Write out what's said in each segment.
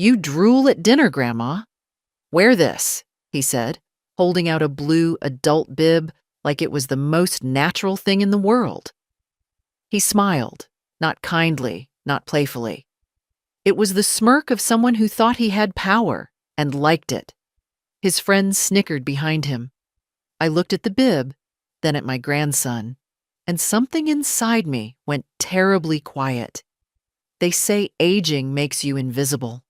"You drool at dinner, Grandma. Wear this," he said, holding out a blue adult bib like it was the most natural thing in the world. He smiled, not kindly, not playfully. It was the smirk of someone who thought he had power and liked it. His friends snickered behind him. I looked at the bib, then at my grandson, and something inside me went terribly quiet. They say aging makes you invisible.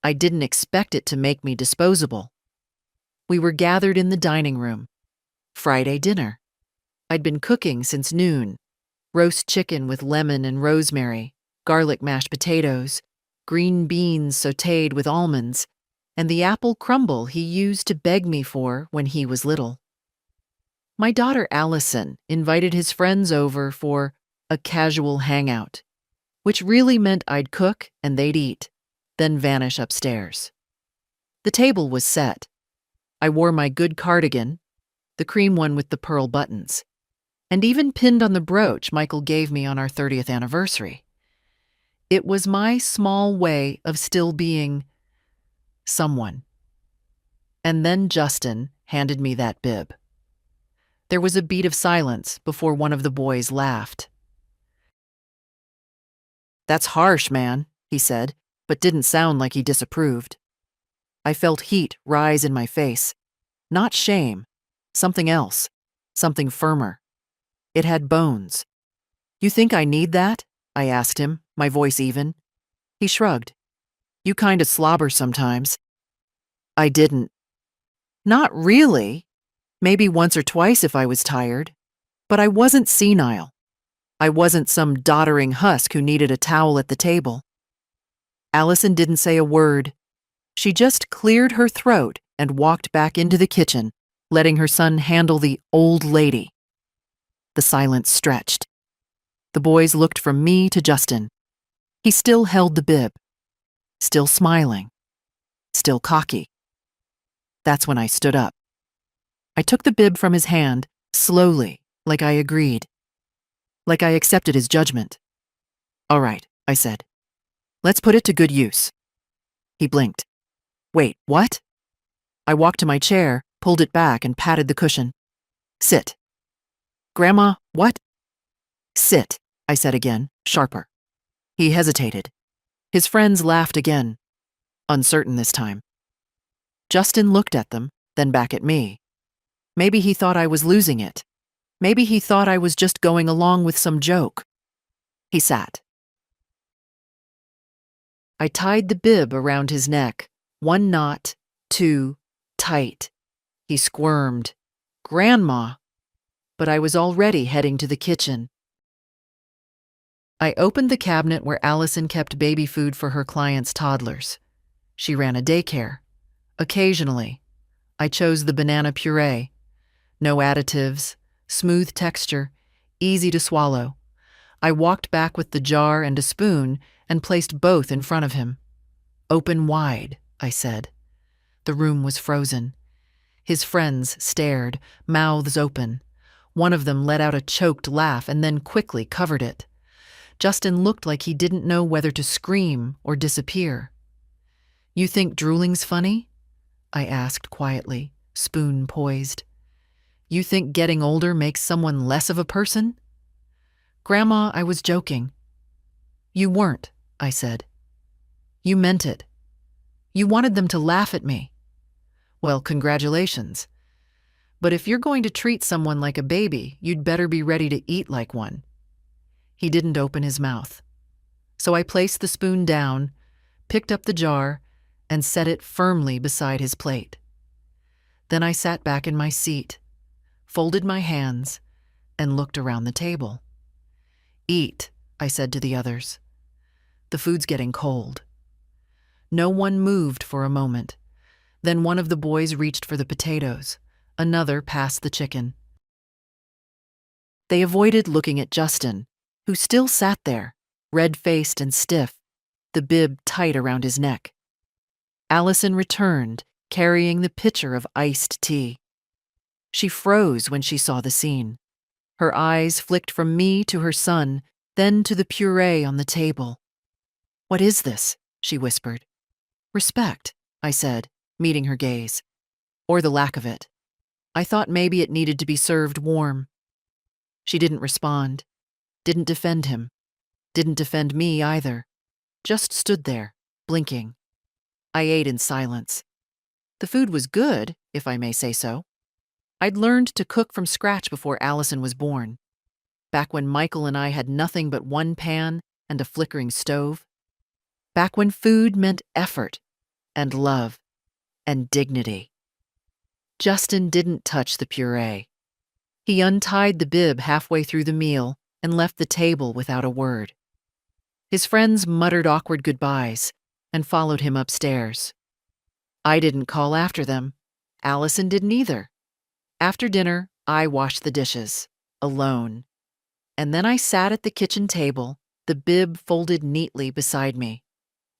I didn't expect it to make me disposable. We were gathered in the dining room. Friday dinner. I'd been cooking since noon. Roast chicken with lemon and rosemary, garlic mashed potatoes, green beans sautéed with almonds, and the apple crumble he used to beg me for when he was little. My daughter Allison invited his friends over for a casual hangout, which really meant I'd cook and they'd eat, then vanish upstairs. The table was set. I wore my good cardigan, the cream one with the pearl buttons, and even pinned on the brooch Michael gave me on our 30th anniversary. It was my small way of still being someone. And then Justin handed me that bib. There was a beat of silence before one of the boys laughed. "That's harsh, man," he said, but didn't sound like he disapproved. I felt heat rise in my face. Not shame, something else, something firmer. It had bones. "You think I need that?" I asked him, my voice even. He shrugged. "You kinda slobber sometimes." I didn't. Not really. Maybe once or twice if I was tired. But I wasn't senile. I wasn't some doddering husk who needed a towel at the table. Allison didn't say a word. She just cleared her throat and walked back into the kitchen, letting her son handle the old lady. The silence stretched. The boys looked from me to Justin. He still held the bib. Still smiling. Still cocky. That's when I stood up. I took the bib from his hand, slowly, like I agreed. Like I accepted his judgment. "All right," I said. "Let's put it to good use." He blinked. "Wait, what?" I walked to my chair, pulled it back, and patted the cushion. "Sit." "Grandma, what?" "Sit," I said again, sharper. He hesitated. His friends laughed again, uncertain this time. Justin looked at them, then back at me. Maybe he thought I was losing it. Maybe he thought I was just going along with some joke. He sat. I tied the bib around his neck, one knot, two, tight. He squirmed. "Grandma!" But I was already heading to the kitchen. I opened the cabinet where Allison kept baby food for her clients' toddlers. She ran a daycare. Occasionally, I chose the banana puree. No additives, smooth texture, easy to swallow. I walked back with the jar and a spoon and placed both in front of him. "Open wide," I said. The room was frozen. His friends stared, mouths open. One of them let out a choked laugh and then quickly covered it. Justin looked like he didn't know whether to scream or disappear. "You think drooling's funny?" I asked quietly, spoon poised. "You think getting older makes someone less of a person?" "Grandma, I was joking." "You weren't," I said. "You meant it. You wanted them to laugh at me. Well, congratulations. But if you're going to treat someone like a baby, you'd better be ready to eat like one." He didn't open his mouth. So I placed the spoon down, picked up the jar, and set it firmly beside his plate. Then I sat back in my seat, folded my hands, and looked around the table. "Eat," I said to the others. "The food's getting cold." No one moved for a moment. Then one of the boys reached for the potatoes. Another passed the chicken. They avoided looking at Justin, who still sat there, red-faced and stiff, the bib tight around his neck. Allison returned, carrying the pitcher of iced tea. She froze when she saw the scene. Her eyes flicked from me to her son, then to the puree on the table. "What is this?" she whispered. Respect, I said, meeting her gaze. Or the lack of it. I thought maybe it needed to be served warm. She didn't respond, didn't defend him, didn't defend me either. Just stood there, blinking. I ate in silence. The food was good, if I may say so. I'd learned to cook from scratch before Allison was born. Back when Michael and I had nothing but one pan and a flickering stove. Back when food meant effort and love and dignity. Justin didn't touch the puree. He untied the bib halfway through the meal and left the table without a word. His friends muttered awkward goodbyes and followed him upstairs. I didn't call after them. Allison didn't either. After dinner, I washed the dishes, alone. And then I sat at the kitchen table, the bib folded neatly beside me.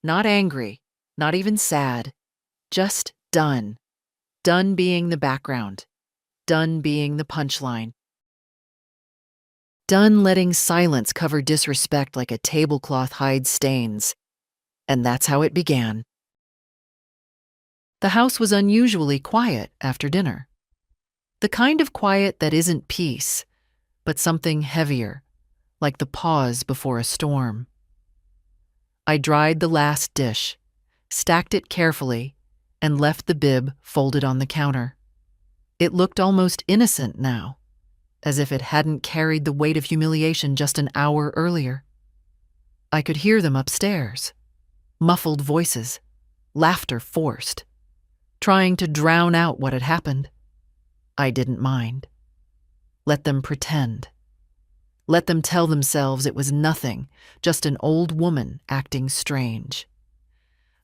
Not angry, not even sad, just done. Done being the background. Done being the punchline. Done letting silence cover disrespect like a tablecloth hides stains. And that's how it began. The house was unusually quiet after dinner. The kind of quiet that isn't peace, but something heavier, like the pause before a storm. I dried the last dish, stacked it carefully, and left the bib folded on the counter. It looked almost innocent now, as if it hadn't carried the weight of humiliation just an hour earlier. I could hear them upstairs, muffled voices, laughter forced, trying to drown out what had happened. I didn't mind. Let them pretend. Let them tell themselves it was nothing, just an old woman acting strange.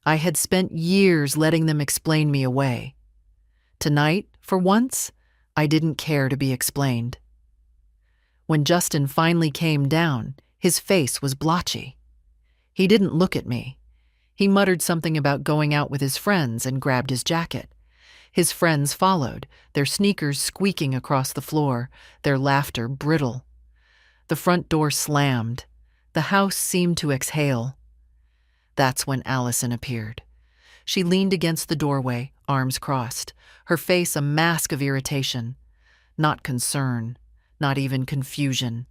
I had spent years letting them explain me away. Tonight, for once, I didn't care to be explained. When Justin finally came down, his face was blotchy. He didn't look at me. He muttered something about going out with his friends and grabbed his jacket. His friends followed, their sneakers squeaking across the floor, their laughter brittle. The front door slammed. The house seemed to exhale. That's when Allison appeared. She leaned against the doorway, arms crossed, her face a mask of irritation. Not concern, not even confusion.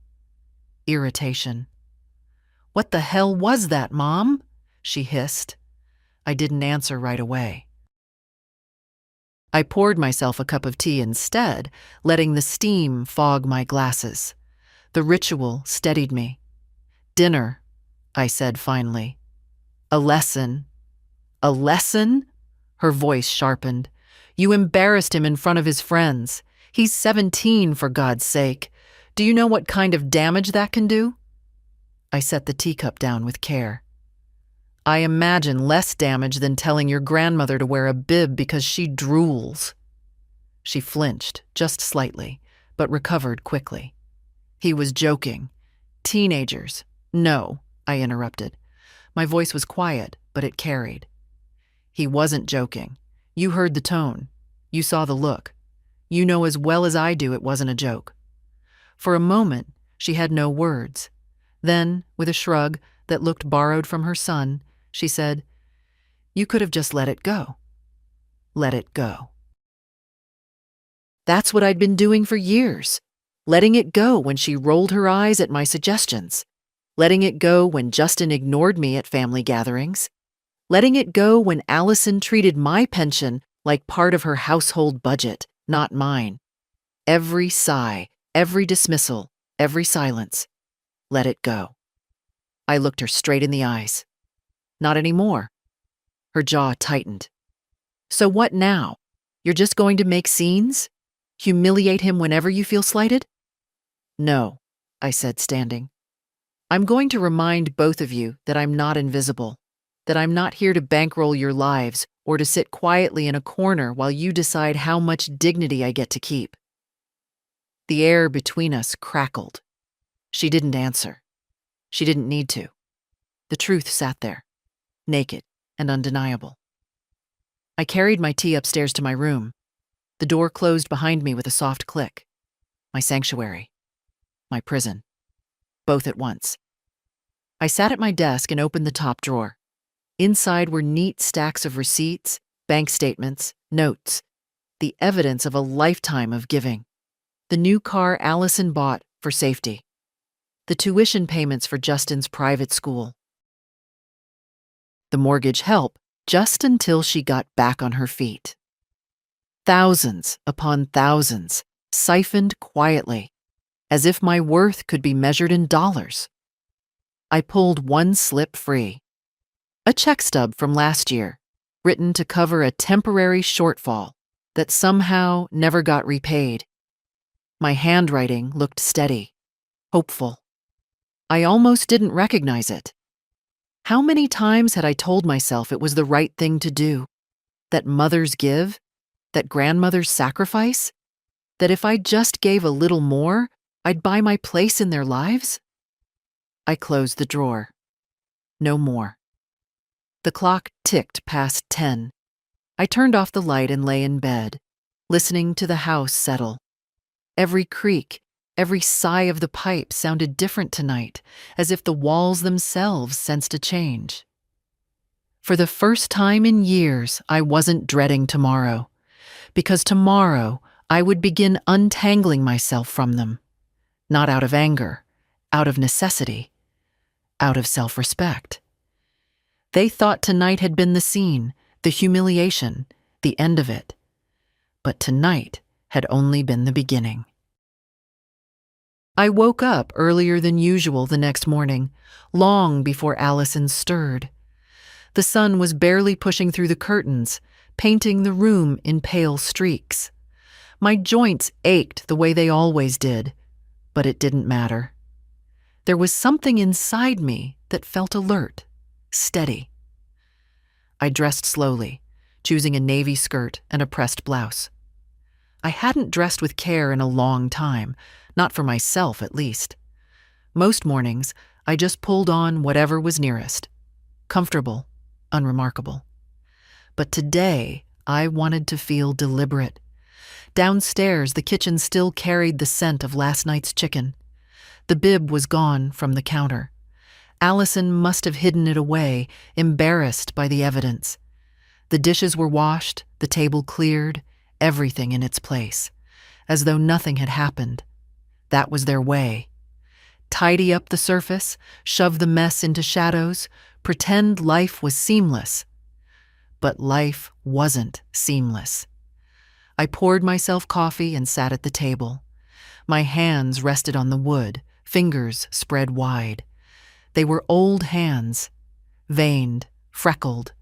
Irritation. "What the hell was that, Mom?" she hissed. I didn't answer right away. I poured myself a cup of tea instead, letting the steam fog my glasses. The ritual steadied me. "Dinner," I said finally. "A lesson." "A lesson?" Her voice sharpened. "You embarrassed him in front of his friends. He's 17, for God's sake. Do you know what kind of damage that can do?" I set the teacup down with care. "I imagine less damage than telling your grandmother to wear a bib because she drools." She flinched, just slightly, but recovered quickly. He was joking. "Teenagers." "No," I interrupted. My voice was quiet, but it carried. "He wasn't joking. You heard the tone. You saw the look. You know as well as I do it wasn't a joke." For a moment, she had no words. Then, with a shrug that looked borrowed from her son, she said, "You could have just let it go." Let it go. That's what I'd been doing for years. Letting it go when she rolled her eyes at my suggestions. Letting it go when Justin ignored me at family gatherings. Letting it go when Allison treated my pension like part of her household budget, not mine. Every sigh, every dismissal, every silence. Let it go. I looked her straight in the eyes. "Not anymore." Her jaw tightened. "So what now? You're just going to make scenes? Humiliate him whenever you feel slighted?" "No," I said, standing. "I'm going to remind both of you that I'm not invisible, that I'm not here to bankroll your lives or to sit quietly in a corner while you decide how much dignity I get to keep." The air between us crackled. She didn't answer. She didn't need to. The truth sat there, naked and undeniable. I carried my tea upstairs to my room. The door closed behind me with a soft click. My sanctuary. My prison. Both at once. I sat at my desk and opened the top drawer. Inside were neat stacks of receipts, bank statements, notes, the evidence of a lifetime of giving. The new car Allison bought for safety. The tuition payments for Justin's private school. The mortgage help just until she got back on her feet. Thousands upon thousands, siphoned quietly, as if my worth could be measured in dollars. I pulled one slip free. A check stub from last year, written to cover a temporary shortfall that somehow never got repaid. My handwriting looked steady, hopeful. I almost didn't recognize it. How many times had I told myself it was the right thing to do? That mothers give? That grandmothers sacrifice? That if I just gave a little more, I'd buy my place in their lives? I closed the drawer. No more. The clock ticked past 10. I turned off the light and lay in bed, listening to the house settle. Every creak, every sigh of the pipe sounded different tonight, as if the walls themselves sensed a change. For the first time in years, I wasn't dreading tomorrow, because tomorrow I would begin untangling myself from them, not out of anger, out of necessity, out of self-respect. They thought tonight had been the scene, the humiliation, the end of it. But tonight had only been the beginning. I woke up earlier than usual the next morning, long before Allison stirred. The sun was barely pushing through the curtains, painting the room in pale streaks. My joints ached the way they always did, but it didn't matter. There was something inside me that felt alert, steady. I dressed slowly, choosing a navy skirt and a pressed blouse. I hadn't dressed with care in a long time, not for myself at least. Most mornings, I just pulled on whatever was nearest. Comfortable, unremarkable. But today, I wanted to feel deliberate. Downstairs, the kitchen still carried the scent of last night's chicken. The bib was gone from the counter. Allison must have hidden it away, embarrassed by the evidence. The dishes were washed, the table cleared, everything in its place, as though nothing had happened. That was their way. Tidy up the surface, shove the mess into shadows, pretend life was seamless. But life wasn't seamless. I poured myself coffee and sat at the table. My hands rested on the wood, fingers spread wide. They were old hands, veined, freckled,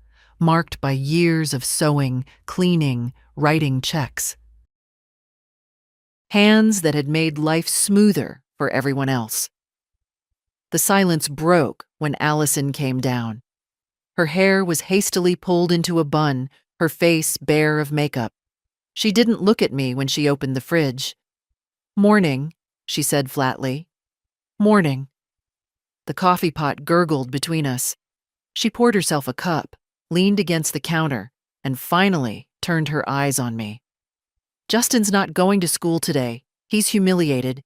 marked by years of sewing, cleaning, writing checks. Hands that had made life smoother for everyone else. The silence broke when Allison came down. Her hair was hastily pulled into a bun, her face bare of makeup. She didn't look at me when she opened the fridge. "Morning," she said flatly. "Morning." The coffee pot gurgled between us. She poured herself a cup, leaned against the counter, and finally turned her eyes on me. "Justin's not going to school today. He's humiliated.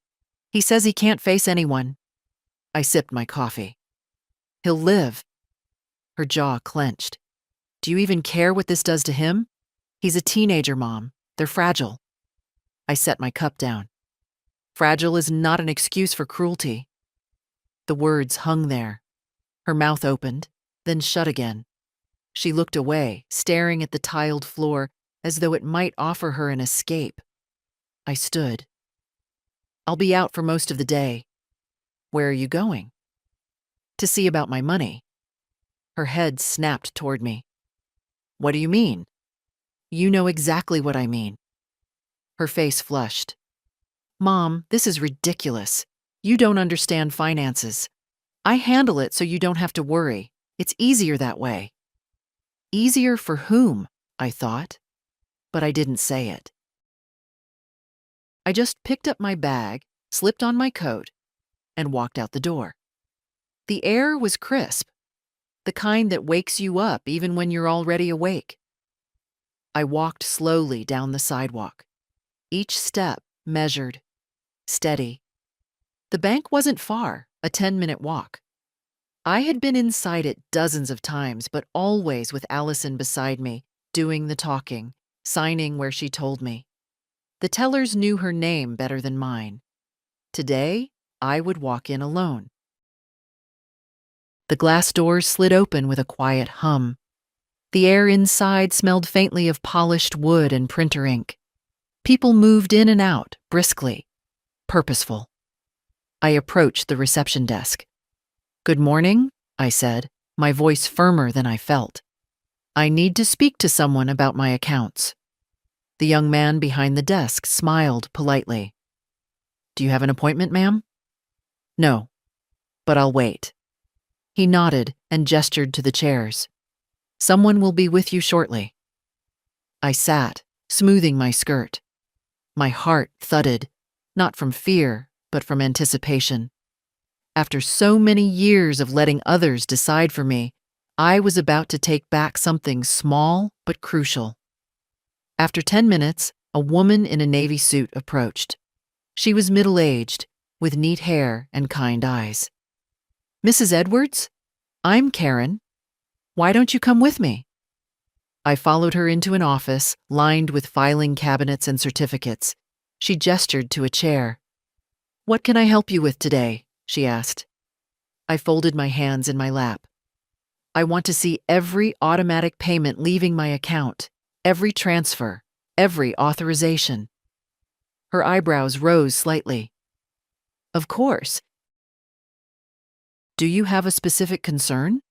He says he can't face anyone." I sipped my coffee. "He'll live." Her jaw clenched. "Do you even care what this does to him? He's a teenager, Mom. They're fragile." I set my cup down. Fragile is not an excuse for cruelty. The words hung there. Her mouth opened, then shut again. She looked away, staring at the tiled floor as though it might offer her an escape. I stood. "I'll be out for most of the day." "Where are you going?" "To see about my money." Her head snapped toward me. "What do you mean?" "You know exactly what I mean." Her face flushed. "Mom, this is ridiculous. You don't understand finances. I handle it so you don't have to worry. It's easier that way." Easier for whom? I thought. But I didn't say it. I just picked up my bag, slipped on my coat, and walked out the door. The air was crisp, the kind that wakes you up even when you're already awake. I walked slowly down the sidewalk, each step measured, steady. The bank wasn't far, a 10-minute walk. I had been inside it dozens of times, but always with Allison beside me, doing the talking, signing where she told me. The tellers knew her name better than mine. Today, I would walk in alone. The glass doors slid open with a quiet hum. The air inside smelled faintly of polished wood and printer ink. People moved in and out, briskly, purposeful. I approached the reception desk. "Good morning," I said, my voice firmer than I felt. "I need to speak to someone about my accounts." The young man behind the desk smiled politely. "Do you have an appointment, ma'am?" "No, but I'll wait." He nodded and gestured to the chairs. "Someone will be with you shortly." I sat, smoothing my skirt. My heart thudded, not from fear, but from anticipation. After so many years of letting others decide for me, I was about to take back something small but crucial. After 10 minutes, a woman in a navy suit approached. She was middle-aged, with neat hair and kind eyes. "Mrs. Edwards? I'm Karen. Why don't you come with me?" I followed her into an office lined with filing cabinets and certificates. She gestured to a chair. "What can I help you with today?" she asked. I folded my hands in my lap. "I want to see every automatic payment leaving my account, every transfer, every authorization." Her eyebrows rose slightly. "Of course. Do you have a specific concern?"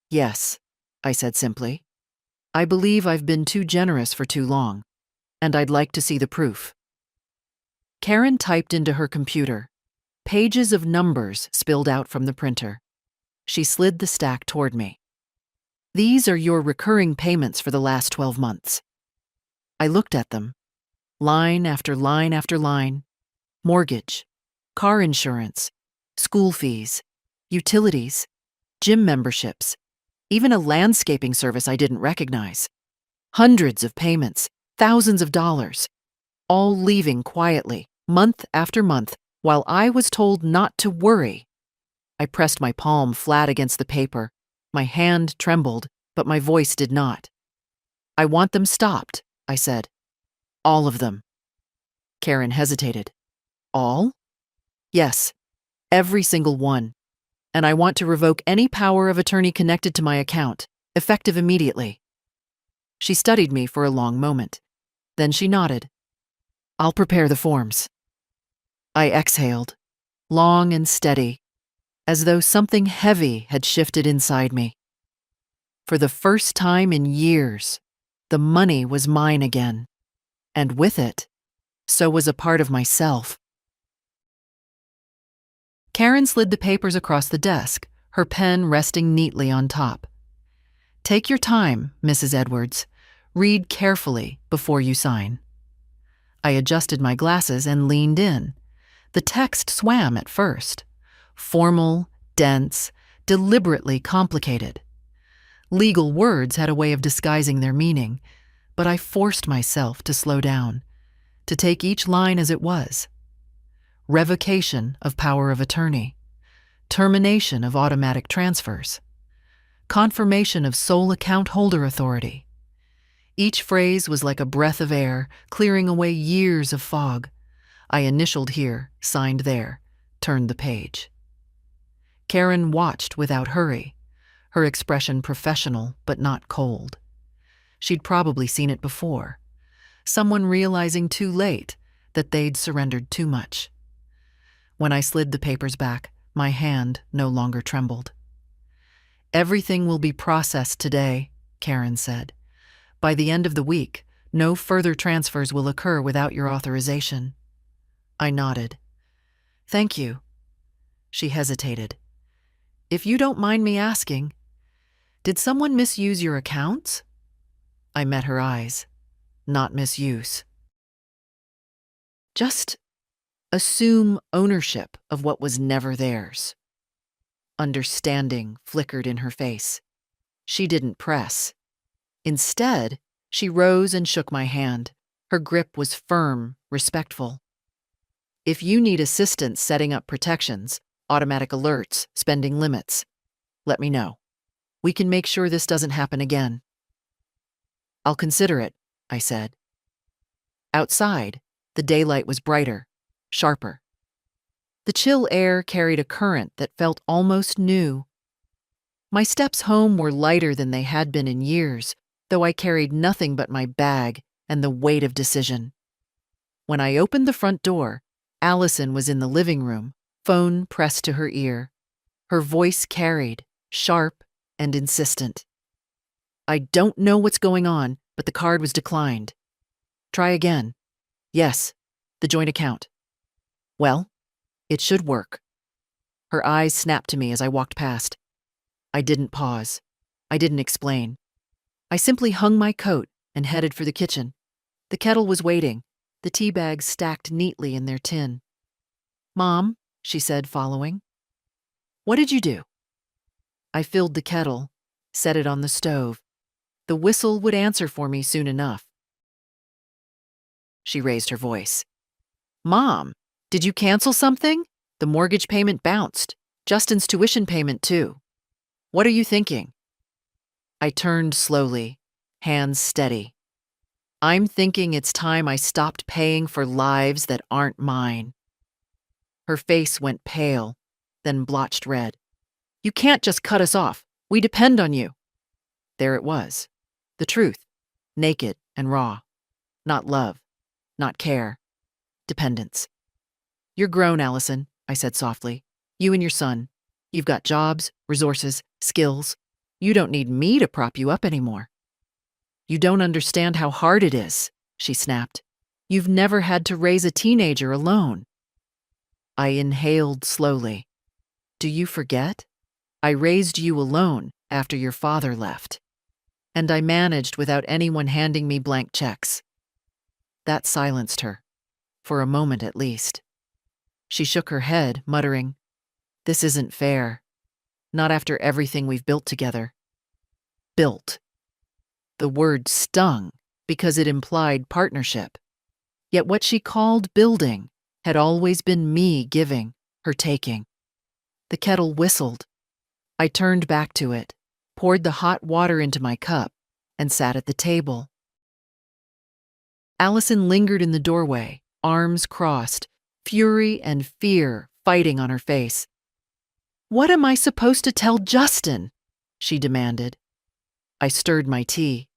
"Yes," I said simply. "I believe I've been too generous for too long, and I'd like to see the proof." Karen typed into her computer. Pages of numbers spilled out from the printer. She slid the stack toward me. "These are your recurring payments for the last 12 months. I looked at them. Line after line after line. Mortgage, car insurance, school fees, utilities, gym memberships, even a landscaping service I didn't recognize. Hundreds of payments, thousands of dollars, all leaving quietly, month after month, while I was told not to worry. I pressed my palm flat against the paper. My hand trembled, but my voice did not. "I want them stopped," I said. "All of them." Karen hesitated. "All?" "Yes, every single one. And I want to revoke any power of attorney connected to my account, effective immediately." She studied me for a long moment. Then she nodded. "I'll prepare the forms." I exhaled, long and steady, as though something heavy had shifted inside me. For the first time in years, the money was mine again, and with it, so was a part of myself. Karen slid the papers across the desk, her pen resting neatly on top. "Take your time, Mrs. Edwards. Read carefully before you sign." I adjusted my glasses and leaned in. The text swam at first. Formal, dense, deliberately complicated. Legal words had a way of disguising their meaning, but I forced myself to slow down, to take each line as it was. Revocation of power of attorney. Termination of automatic transfers. Confirmation of sole account holder authority. Each phrase was like a breath of air, clearing away years of fog. I initialed here, signed there, turned the page. Karen watched without hurry, her expression professional but not cold. She'd probably seen it before. Someone realizing too late that they'd surrendered too much. When I slid the papers back, my hand no longer trembled. "Everything will be processed today," Karen said. "By the end of the week, no further transfers will occur without your authorization." I nodded. "Thank you." She hesitated. "If you don't mind me asking, did someone misuse your accounts?" I met her eyes. "Not misuse. Just assume ownership of what was never theirs." Understanding flickered in her face. She didn't press. Instead, she rose and shook my hand. Her grip was firm, respectful. "If you need assistance setting up protections, automatic alerts, spending limits, let me know. We can make sure this doesn't happen again." "I'll consider it," I said. Outside, the daylight was brighter, sharper. The chill air carried a current that felt almost new. My steps home were lighter than they had been in years, though I carried nothing but my bag and the weight of decision. When I opened the front door, Allison was in the living room, phone pressed to her ear. Her voice carried, sharp and insistent. "I don't know what's going on, but the card was declined." "Try again." "Yes, the joint account." "Well, it should work." Her eyes snapped to me as I walked past. I didn't pause. I didn't explain. I simply hung my coat and headed for the kitchen. The kettle was waiting, the tea bags stacked neatly in their tin. "Mom," she said, following. "What did you do?" I filled the kettle, set it on the stove. The whistle would answer for me soon enough. She raised her voice. "Mom, did you cancel something? The mortgage payment bounced. Justin's tuition payment, too. What are you thinking?" I turned slowly, hands steady. "I'm thinking it's time I stopped paying for lives that aren't mine." Her face went pale, then blotched red. "You can't just cut us off. We depend on you." There it was. The truth, naked and raw. Not love, not care. Dependence. "You're grown, Allison," I said softly. "You and your son. You've got jobs, resources, skills. You don't need me to prop you up anymore." "You don't understand how hard it is," she snapped. "You've never had to raise a teenager alone." I inhaled slowly. "Do you forget? I raised you alone after your father left. And I managed without anyone handing me blank checks." That silenced her, for a moment at least. She shook her head, muttering, "This isn't fair. Not after everything we've built together." Built. The word stung because it implied partnership. Yet what she called building had always been me giving, her taking. The kettle whistled. I turned back to it, poured the hot water into my cup, and sat at the table. Allison lingered in the doorway, arms crossed, fury and fear fighting on her face. "What am I supposed to tell Justin?" she demanded. I stirred my tea.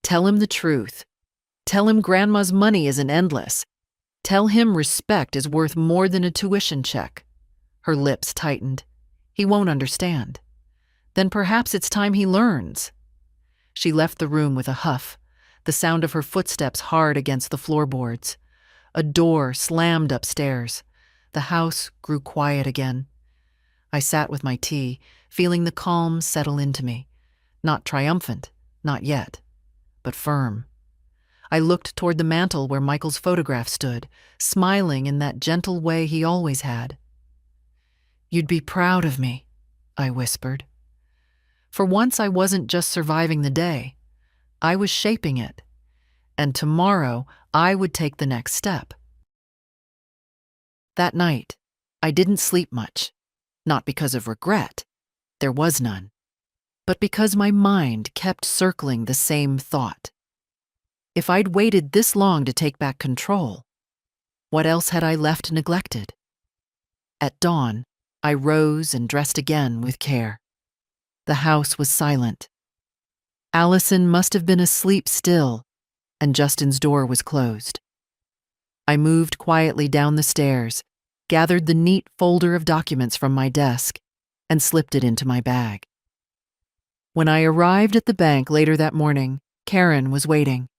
"Tell him the truth. Tell him Grandma's money isn't endless. Tell him respect is worth more than a tuition check." Her lips tightened. "He won't understand. Then perhaps it's time he learns." She left the room with a huff, the sound of her footsteps hard against the floorboards. A door slammed upstairs. The house grew quiet again. I sat with my tea, feeling the calm settle into me. Not triumphant, not yet, but firm. I looked toward the mantel where Michael's photograph stood, smiling in that gentle way he always had. "You'd be proud of me," I whispered. For once I wasn't just surviving the day. I was shaping it. And tomorrow I would take the next step. That night, I didn't sleep much. Not because of regret. There was none. But because my mind kept circling the same thought. If I'd waited this long to take back control, what else had I left neglected? At dawn, I rose and dressed again with care. The house was silent. Allison must have been asleep still, and Justin's door was closed. I moved quietly down the stairs, gathered the neat folder of documents from my desk, and slipped it into my bag. When I arrived at the bank later that morning, Karen was waiting.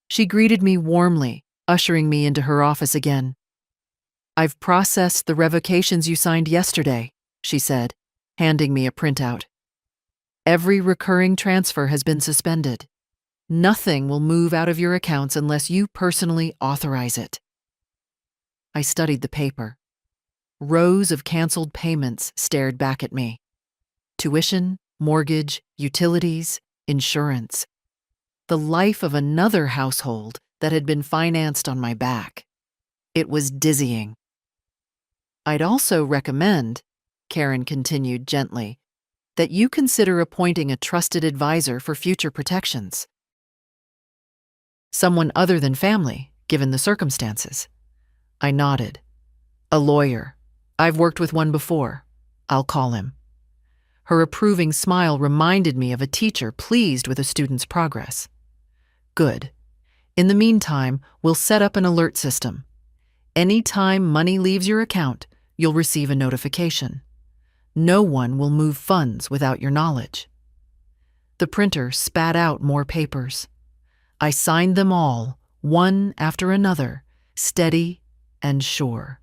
She greeted me warmly, ushering me into her office again. "I've processed the revocations you signed yesterday," she said, handing me a printout. "Every recurring transfer has been suspended. Nothing will move out of your accounts unless you personally authorize it." I studied the paper. Rows of canceled payments stared back at me. Tuition, mortgage, utilities, insurance. The life of another household that had been financed on my back. It was dizzying. "I'd also recommend," Karen continued gently, that you consider appointing a trusted advisor for future protections. Someone other than family, given the circumstances. I nodded. A lawyer. I've worked with one before. I'll call him. Her approving smile reminded me of a teacher pleased with a student's progress. Good. In the meantime, we'll set up an alert system. Any time money leaves your account, you'll receive a notification. No one will move funds without your knowledge. The printer spat out more papers. I signed them all, one after another, steady and sure.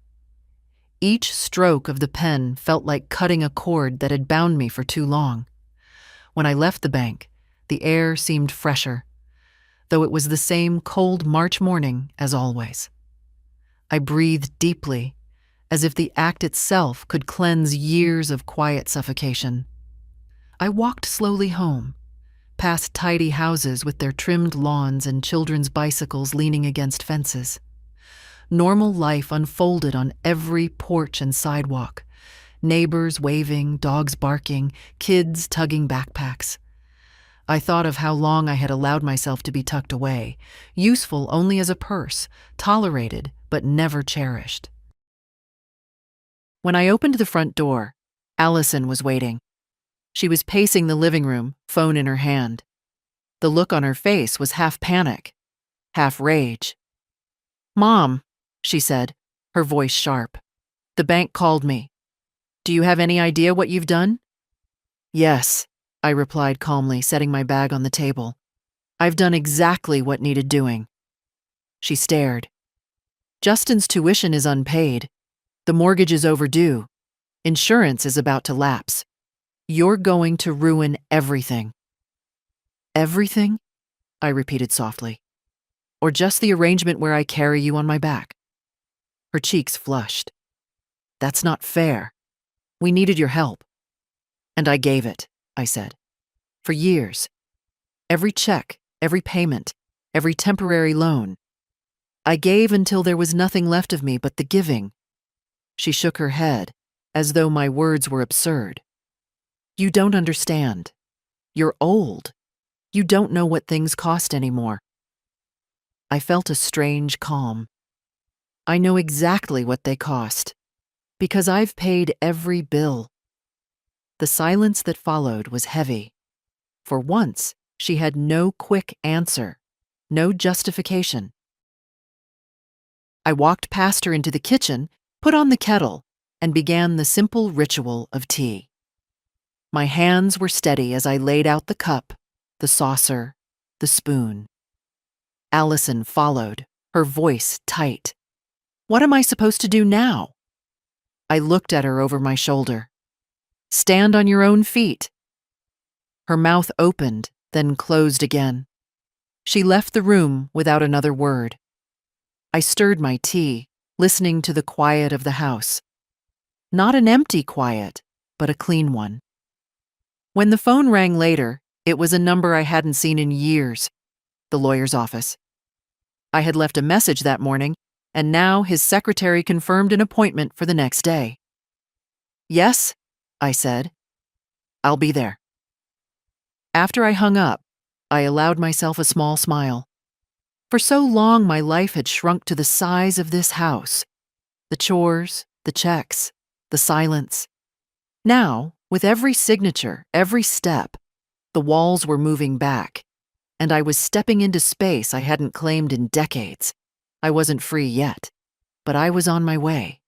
Each stroke of the pen felt like cutting a cord that had bound me for too long. When I left the bank, the air seemed fresher, though it was the same cold March morning as always. I breathed deeply, as if the act itself could cleanse years of quiet suffocation. I walked slowly home, past tidy houses with their trimmed lawns and children's bicycles leaning against fences. Normal life unfolded on every porch and sidewalk. Neighbors waving, dogs barking, kids tugging backpacks. I thought of how long I had allowed myself to be tucked away, useful only as a purse, tolerated but never cherished. When I opened the front door, Allison was waiting. She was pacing the living room, phone in her hand. The look on her face was half panic, half rage. "Mom," she said, her voice sharp. "The bank called me. Do you have any idea what you've done?" "Yes," I replied calmly, setting my bag on the table. "I've done exactly what needed doing." She stared. "Justin's tuition is unpaid. The mortgage is overdue. Insurance is about to lapse. You're going to ruin everything." "Everything?" I repeated softly. "Or just the arrangement where I carry you on my back?" Her cheeks flushed. "That's not fair. We needed your help." "And I gave it," I said. "For years. Every check, every payment, every temporary loan. I gave until there was nothing left of me but the giving." She shook her head, as though my words were absurd. "You don't understand. You're old. You don't know what things cost anymore." I felt a strange calm. I know exactly what they cost, because I've paid every bill. The silence that followed was heavy. For once, she had no quick answer, no justification. I walked past her into the kitchen, put on the kettle, and began the simple ritual of tea. My hands were steady as I laid out the cup, the saucer, the spoon. Allison followed, her voice tight. "What am I supposed to do now?" I looked at her over my shoulder. "Stand on your own feet." Her mouth opened, then closed again. She left the room without another word. I stirred my tea, listening to the quiet of the house. Not an empty quiet, but a clean one. When the phone rang later, it was a number I hadn't seen in years, the lawyer's office. I had left a message that morning, and now his secretary confirmed an appointment for the next day. "Yes," I said. "I'll be there." After I hung up, I allowed myself a small smile. For so long, my life had shrunk to the size of this house. The chores, the checks, the silence. Now, with every signature, every step, the walls were moving back, and I was stepping into space I hadn't claimed in decades. I wasn't free yet, but I was on my way,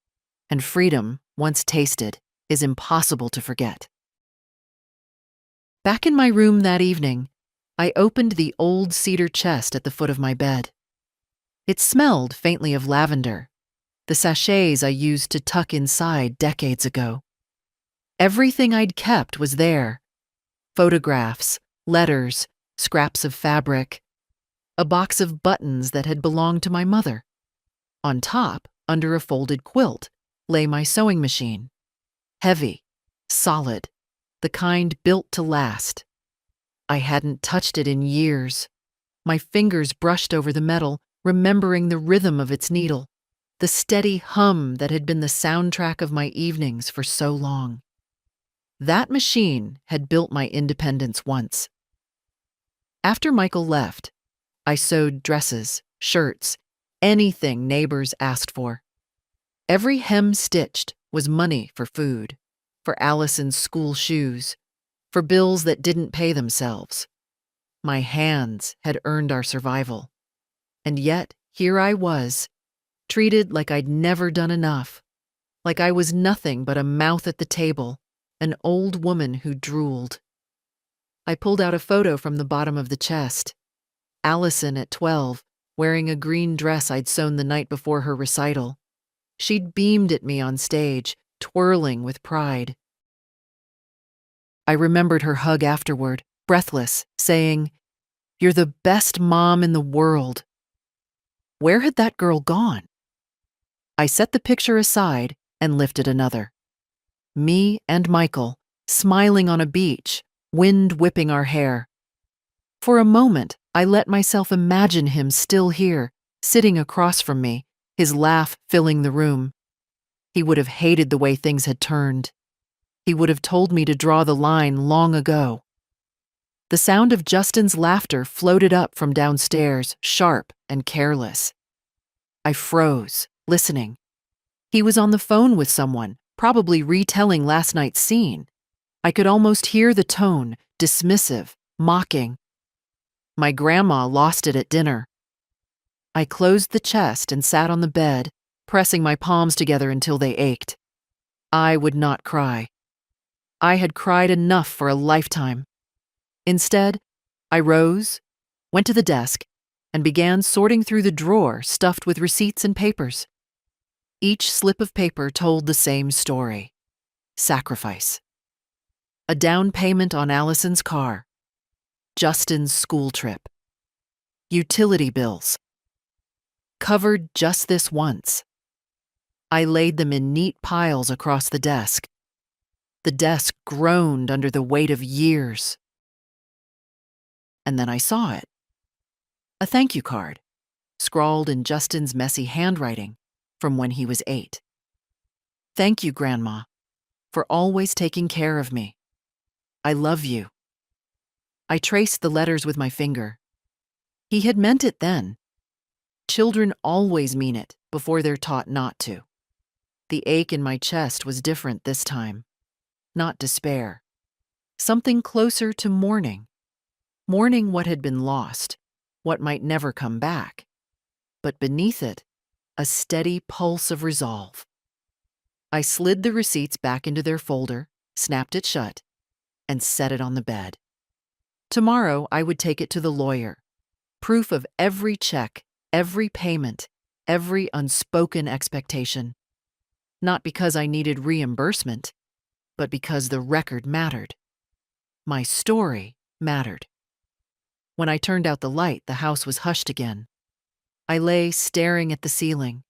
and freedom, once tasted, is impossible to forget. Back in my room that evening, I opened the old cedar chest at the foot of my bed. It smelled faintly of lavender, the sachets I used to tuck inside decades ago. Everything I'd kept was there. Photographs, letters, scraps of fabric, a box of buttons that had belonged to my mother. On top, under a folded quilt, lay my sewing machine. Heavy, solid, the kind built to last. I hadn't touched it in years. My fingers brushed over the metal, remembering the rhythm of its needle, the steady hum that had been the soundtrack of my evenings for so long. That machine had built my independence once. After Michael left, I sewed dresses, shirts, anything neighbors asked for. Every hem stitched was money for food, for Allison's school shoes, for bills that didn't pay themselves. My hands had earned our survival. And yet, here I was, treated like I'd never done enough, like I was nothing but a mouth at the table, an old woman who drooled. I pulled out a photo from the bottom of the chest. Allison at 12, wearing a green dress I'd sewn the night before her recital. She'd beamed at me on stage, twirling with pride. I remembered her hug afterward, breathless, saying, "You're the best mom in the world." Where had that girl gone? I set the picture aside and lifted another. Me and Michael, smiling on a beach, wind whipping our hair. For a moment, I let myself imagine him still here, sitting across from me, his laugh filling the room. He would have hated the way things had turned. He would have told me to draw the line long ago. The sound of Justin's laughter floated up from downstairs, sharp and careless. I froze, listening. He was on the phone with someone, probably retelling last night's scene. I could almost hear the tone, dismissive, mocking. My grandma lost it at dinner. I closed the chest and sat on the bed, pressing my palms together until they ached. I would not cry. I had cried enough for a lifetime. Instead, I rose, went to the desk, and began sorting through the drawer stuffed with receipts and papers. Each slip of paper told the same story. Sacrifice. A down payment on Allison's car. Justin's school trip. Utility bills. Covered just this once. I laid them in neat piles across the desk. The desk groaned under the weight of years. And then I saw it. A thank you card, scrawled in Justin's messy handwriting from when he was 8. Thank you, Grandma, for always taking care of me. I love you. I traced the letters with my finger. He had meant it then. Children always mean it before they're taught not to. The ache in my chest was different this time. Not despair. Something closer to mourning. Mourning what had been lost, what might never come back. But beneath it, a steady pulse of resolve. I slid the receipts back into their folder, snapped it shut, and set it on the bed. Tomorrow I would take it to the lawyer. Proof of every check, every payment, every unspoken expectation. Not because I needed reimbursement, but because the record mattered. My story mattered. When I turned out the light, the house was hushed again. I lay staring at the ceiling,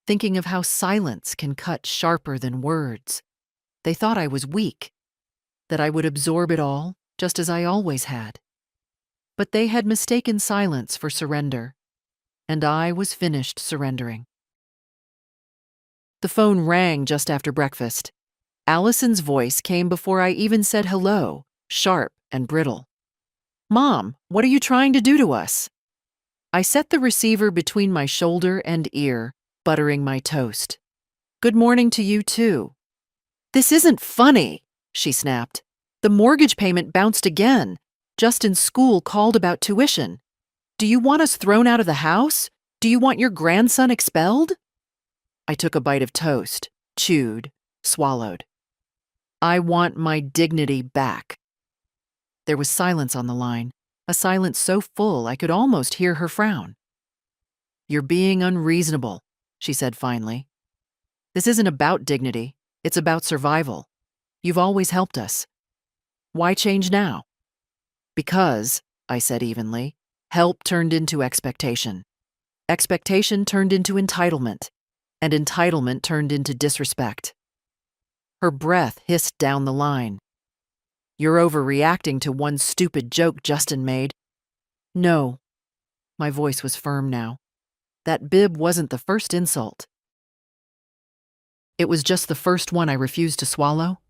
thinking of how silence can cut sharper than words. They thought I was weak, that I would absorb it all, just as I always had. But they had mistaken silence for surrender, and I was finished surrendering. The phone rang just after breakfast. Allison's voice came before I even said hello, sharp and brittle. "Mom, what are you trying to do to us?" I set the receiver between my shoulder and ear, buttering my toast. "Good morning to you, too." "This isn't funny," she snapped. "The mortgage payment bounced again. Justin's school called about tuition. Do you want us thrown out of the house? Do you want your grandson expelled?" I took a bite of toast, chewed, swallowed. "I want my dignity back." There was silence on the line, a silence so full I could almost hear her frown. "You're being unreasonable," she said finally. "This isn't about dignity. It's about survival. You've always helped us. Why change now?" "Because," I said evenly, "help turned into expectation. Expectation turned into entitlement, and entitlement turned into disrespect." Her breath hissed down the line. "You're overreacting to one stupid joke Justin made." "No." My voice was firm now. That bib wasn't the first insult. It was just the first one I refused to swallow.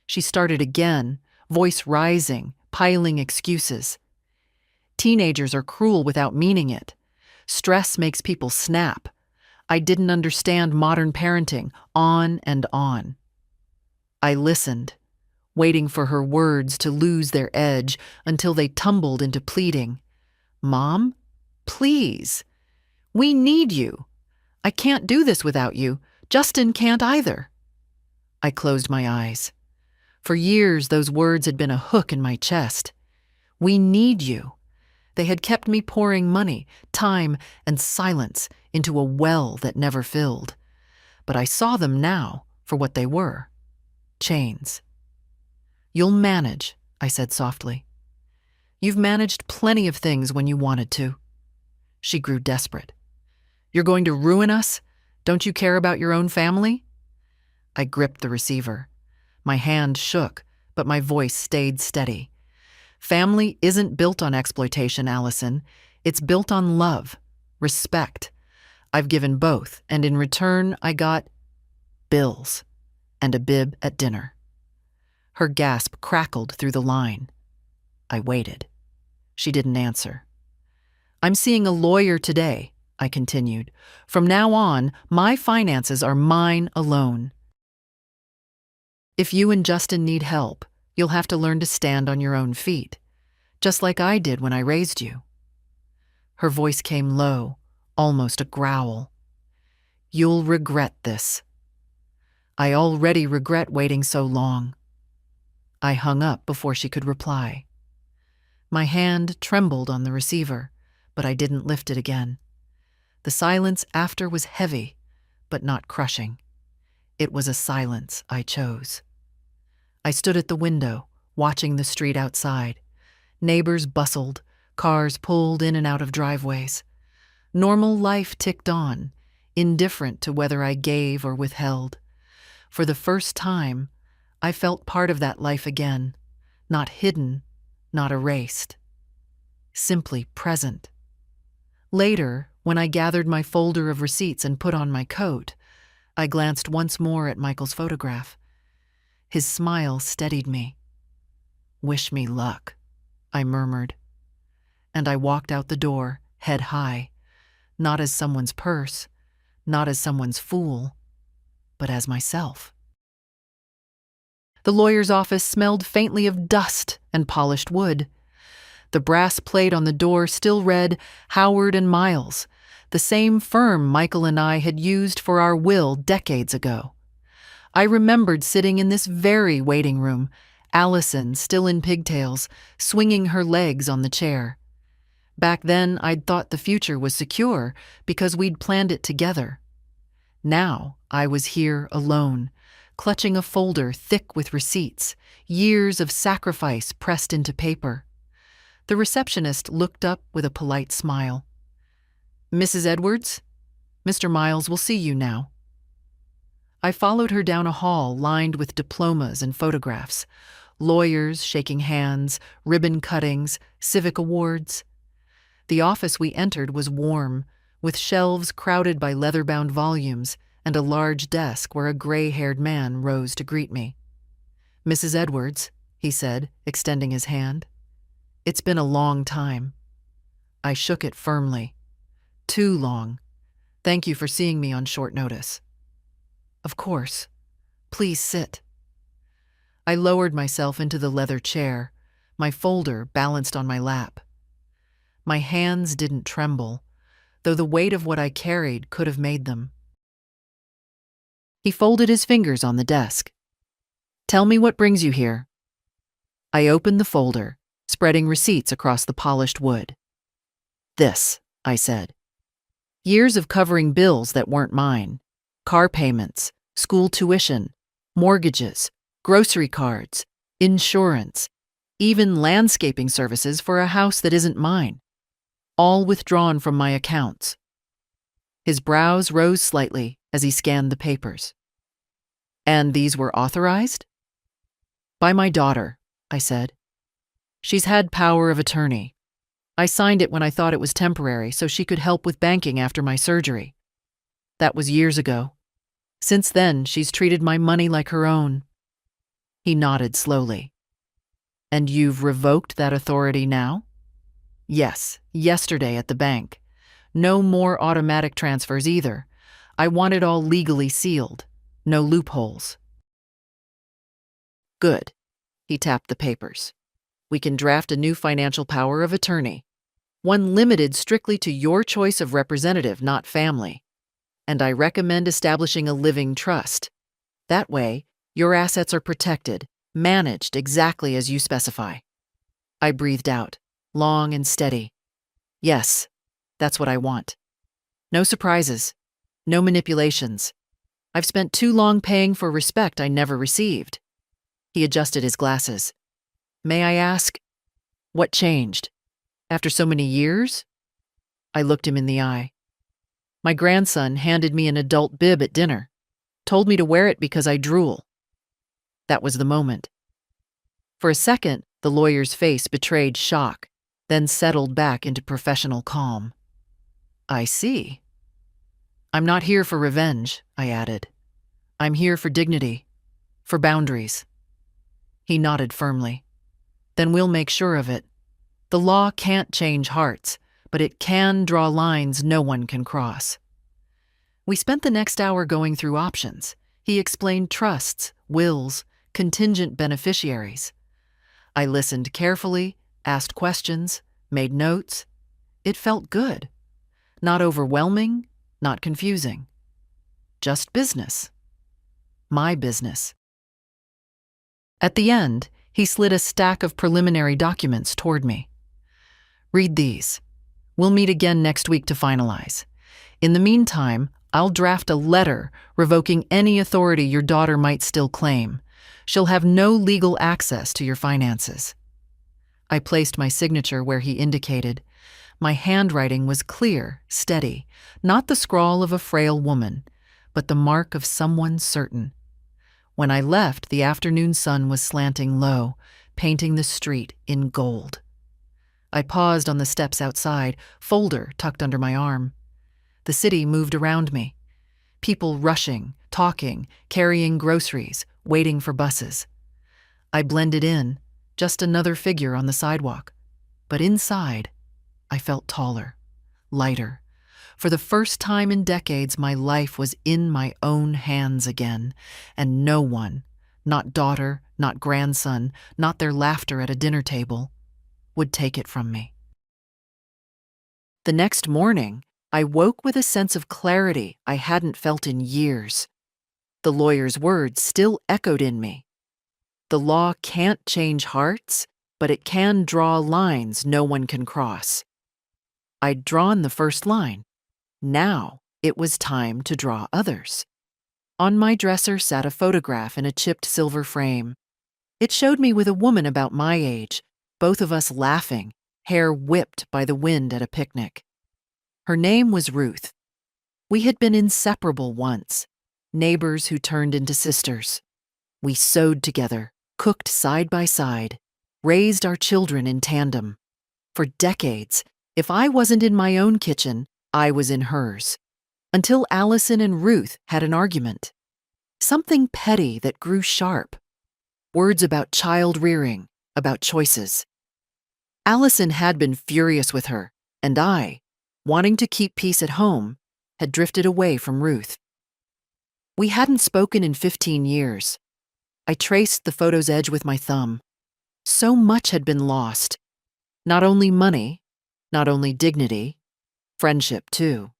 She started again, voice rising, piling excuses. Teenagers are cruel without meaning it. Stress makes people snap. I didn't understand modern parenting, on and on. I listened, waiting for her words to lose their edge until they tumbled into pleading. Mom, please. We need you. I can't do this without you. Justin can't either. I closed my eyes. For years, those words had been a hook in my chest. We need you. They had kept me pouring money, time, and silence into a well that never filled. But I saw them now for what they were. Chains. You'll manage, I said softly. You've managed plenty of things when you wanted to. She grew desperate. You're going to ruin us? Don't you care about your own family? I gripped the receiver. My hand shook, but my voice stayed steady. Family isn't built on exploitation, Allison. It's built on love, respect. I've given both, and in return, I got bills and a bib at dinner. Her gasp crackled through the line. I waited. She didn't answer. I'm seeing a lawyer today, I continued. From now on, my finances are mine alone. If you and Justin need help, you'll have to learn to stand on your own feet, just like I did when I raised you. Her voice came low, almost a growl. You'll regret this. I already regret waiting so long. I hung up before she could reply. My hand trembled on the receiver, but I didn't lift it again. The silence after was heavy, but not crushing. It was a silence I chose. I stood at the window, watching the street outside. Neighbors bustled, cars pulled in and out of driveways. Normal life ticked on, indifferent to whether I gave or withheld. For the first time, I felt part of that life again, not hidden, not erased. Simply present. Later, when I gathered my folder of receipts and put on my coat, I glanced once more at Michael's photograph. His smile steadied me. Wish me luck, I murmured. And I walked out the door, head high, not as someone's purse, not as someone's fool, but as myself. The lawyer's office smelled faintly of dust and polished wood. The brass plate on the door still read Howard and Miles, the same firm Michael and I had used for our will decades ago. I remembered sitting in this very waiting room, Allison, still in pigtails, swinging her legs on the chair. Back then, I'd thought the future was secure because we'd planned it together. Now, I was here alone, clutching a folder thick with receipts, years of sacrifice pressed into paper. The receptionist looked up with a polite smile. Mrs. Edwards, Mr. Miles will see you now. I followed her down a hall lined with diplomas and photographs, lawyers shaking hands, ribbon cuttings, civic awards. The office we entered was warm, with shelves crowded by leather-bound volumes and a large desk where a gray-haired man rose to greet me. Mrs. Edwards, he said, extending his hand. It's been a long time. I shook it firmly. Too long. Thank you for seeing me on short notice. Of course. Please sit. I lowered myself into the leather chair, my folder balanced on my lap. My hands didn't tremble, though the weight of what I carried could have made them. He folded his fingers on the desk. Tell me what brings you here. I opened the folder, spreading receipts across the polished wood. This, I said. Years of covering bills that weren't mine. Car payments, school tuition, mortgages, grocery cards, insurance, even landscaping services for a house that isn't mine. All withdrawn from my accounts. His brows rose slightly as he scanned the papers. And these were authorized? By my daughter, I said. She's had power of attorney. I signed it when I thought it was temporary so she could help with banking after my surgery. That was years ago. Since then, she's treated my money like her own. He nodded slowly. And you've revoked that authority now? Yes, yesterday at the bank. No more automatic transfers either. I want it all legally sealed. No loopholes. Good. He tapped the papers. We can draft a new financial power of attorney, one limited strictly to your choice of representative, not family. And I recommend establishing a living trust. That way, your assets are protected, managed exactly as you specify. I breathed out, long and steady. Yes, that's what I want. No surprises, no manipulations. I've spent too long paying for respect I never received. He adjusted his glasses. May I ask, what changed? After so many years? I looked him in the eye. My grandson handed me an adult bib at dinner, told me to wear it because I drool. That was the moment. For a second, the lawyer's face betrayed shock, then settled back into professional calm. I see. I'm not here for revenge, I added. I'm here for dignity, for boundaries. He nodded firmly. Then we'll make sure of it. The law can't change hearts, but it can draw lines no one can cross. We spent the next hour going through options. He explained trusts, wills, contingent beneficiaries. I listened carefully, asked questions, made notes. It felt good. Not overwhelming, not confusing. Just business. My business. At the end, he slid a stack of preliminary documents toward me. Read these. We'll meet again next week to finalize. In the meantime, I'll draft a letter revoking any authority your daughter might still claim. She'll have no legal access to your finances. I placed my signature where he indicated. My handwriting was clear, steady, not the scrawl of a frail woman, but the mark of someone certain. When I left, the afternoon sun was slanting low, painting the street in gold. I paused on the steps outside, folder tucked under my arm. The city moved around me. People rushing, talking, carrying groceries, waiting for buses. I blended in, just another figure on the sidewalk. But inside, I felt taller, lighter. For the first time in decades, my life was in my own hands again, and no one, not daughter, not grandson, not their laughter at a dinner table, would take it from me. The next morning, I woke with a sense of clarity I hadn't felt in years. The lawyer's words still echoed in me. The law can't change hearts, but it can draw lines no one can cross. I'd drawn the first line. Now it was time to draw others. On my dresser sat a photograph in a chipped silver frame. It showed me with a woman about my age, both of us laughing, hair whipped by the wind at a picnic. Her name was Ruth. We had been inseparable once, neighbors who turned into sisters. We sewed together, cooked side by side, raised our children in tandem. For decades, if I wasn't in my own kitchen, I was in hers. Until Allison and Ruth had an argument. Something petty that grew sharp. Words about child rearing, about choices. Allison had been furious with her, and I, wanting to keep peace at home, had drifted away from Ruth. We hadn't spoken in 15 years. I traced the photo's edge with my thumb. So much had been lost. Not only money, not only dignity, friendship too.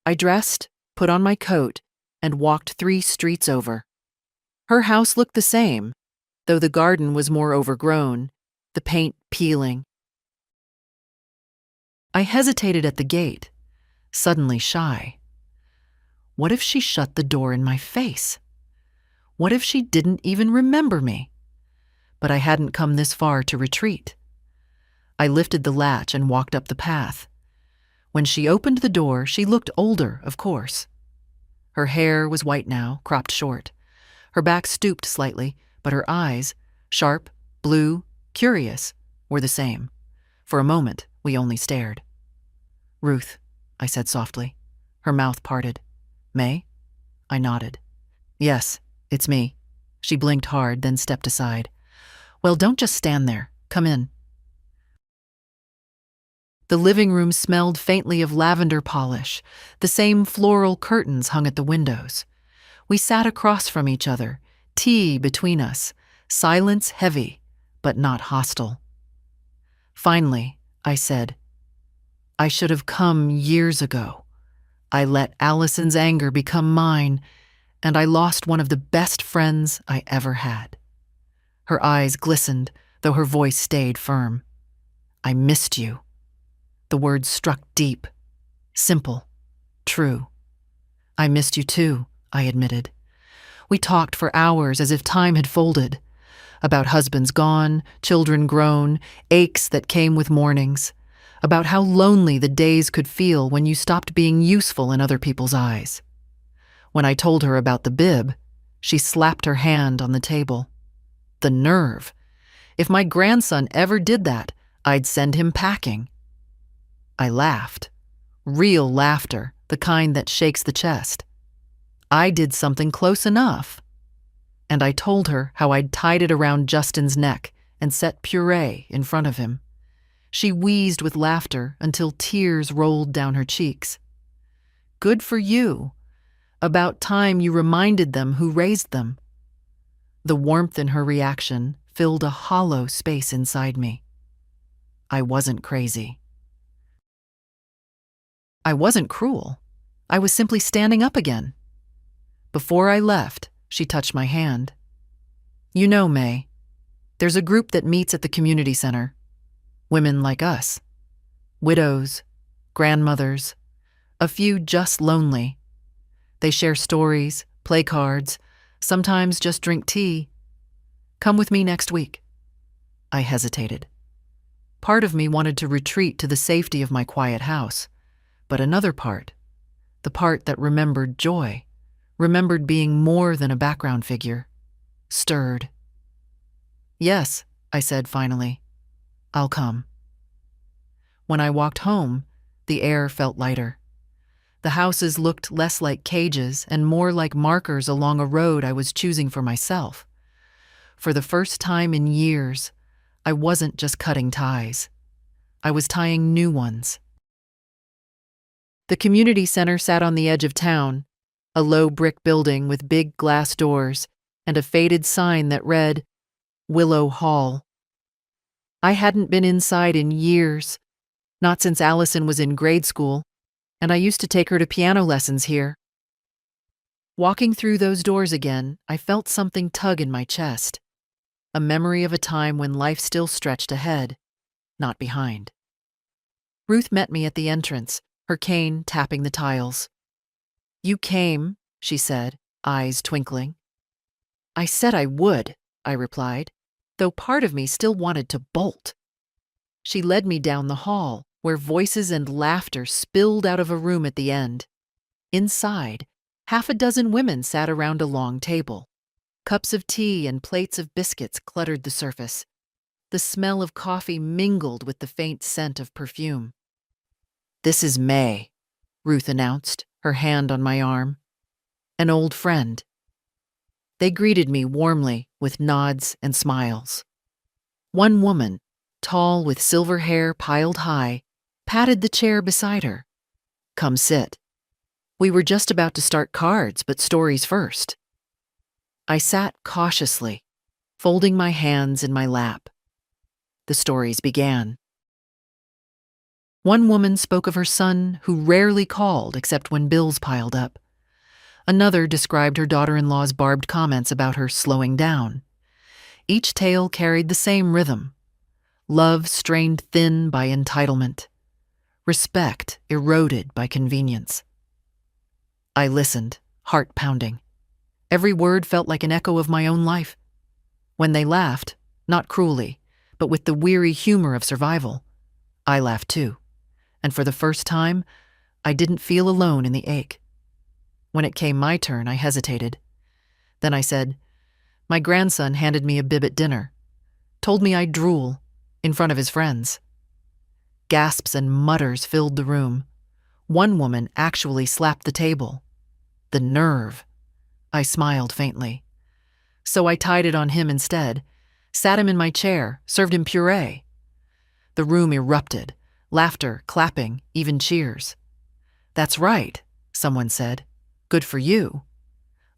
I dressed, put on my coat, and walked 3 streets over. Her house looked the same, though the garden was more overgrown, the paint peeling. I hesitated at the gate, suddenly shy. What if she shut the door in my face? What if she didn't even remember me? But I hadn't come this far to retreat. I lifted the latch and walked up the path. When she opened the door, she looked older, of course. Her hair was white now, cropped short. Her back stooped slightly, but her eyes, sharp, blue, curious, were the same. For a moment, we only stared. "Ruth," I said softly. Her mouth parted. "May?" I nodded. "Yes, it's me." She blinked hard, then stepped aside. Well, don't just stand there. Come in. The living room smelled faintly of lavender polish. The same floral curtains hung at the windows. We sat across from each other, tea between us, silence heavy, but not hostile. Finally, I said, I should have come years ago. I let Allison's anger become mine, and I lost one of the best friends I ever had. Her eyes glistened, though her voice stayed firm. I missed you. The words struck deep, simple, true. I missed you too, I admitted. We talked for hours as if time had folded, about husbands gone, children grown, aches that came with mornings, about how lonely the days could feel when you stopped being useful in other people's eyes. When I told her about the bib, she slapped her hand on the table. The nerve! If my grandson ever did that, I'd send him packing. I laughed. Real laughter, the kind that shakes the chest. I did something close enough. And I told her how I'd tied it around Justin's neck and set puree in front of him. She wheezed with laughter until tears rolled down her cheeks. Good for you. About time you reminded them who raised them. The warmth in her reaction filled a hollow space inside me. I wasn't crazy. I wasn't cruel. I was simply standing up again. Before I left, she touched my hand. You know, May, there's a group that meets at the community center. Women like us. Widows, grandmothers, a few just lonely. They share stories, play cards, sometimes just drink tea. Come with me next week. I hesitated. Part of me wanted to retreat to the safety of my quiet house, but another part, the part that remembered joy, remembered being more than a background figure, stirred. Yes, I said finally. I'll come. When I walked home, the air felt lighter. The houses looked less like cages and more like markers along a road I was choosing for myself. For the first time in years, I wasn't just cutting ties. I was tying new ones. The community center sat on the edge of town, a low brick building with big glass doors and a faded sign that read, Willow Hall. I hadn't been inside in years, not since Allison was in grade school, and I used to take her to piano lessons here. Walking through those doors again, I felt something tug in my chest, a memory of a time when life still stretched ahead, not behind. Ruth met me at the entrance, her cane tapping the tiles. You came, she said, eyes twinkling. I said I would, I replied, though part of me still wanted to bolt. She led me down the hall, where voices and laughter spilled out of a room at the end. Inside, half a dozen women sat around a long table. Cups of tea and plates of biscuits cluttered the surface. The smell of coffee mingled with the faint scent of perfume. This is May, Ruth announced, her hand on my arm. An old friend. They greeted me warmly with nods and smiles. One woman, tall with silver hair piled high, patted the chair beside her. Come sit. We were just about to start cards, but stories first. I sat cautiously, folding my hands in my lap. The stories began. One woman spoke of her son who rarely called except when bills piled up. Another described her daughter-in-law's barbed comments about her slowing down. Each tale carried the same rhythm. Love strained thin by entitlement. Respect eroded by convenience. I listened, heart pounding. Every word felt like an echo of my own life. When they laughed, not cruelly, but with the weary humor of survival, I laughed too. And for the first time, I didn't feel alone in the ache. When it came my turn, I hesitated. Then I said, my grandson handed me a bib at dinner, told me I'd drool in front of his friends. Gasps and mutters filled the room. One woman actually slapped the table. The nerve. I smiled faintly. So I tied it on him instead, sat him in my chair, served him puree. The room erupted, laughter, clapping, even cheers. "That's right," someone said. "Good for you."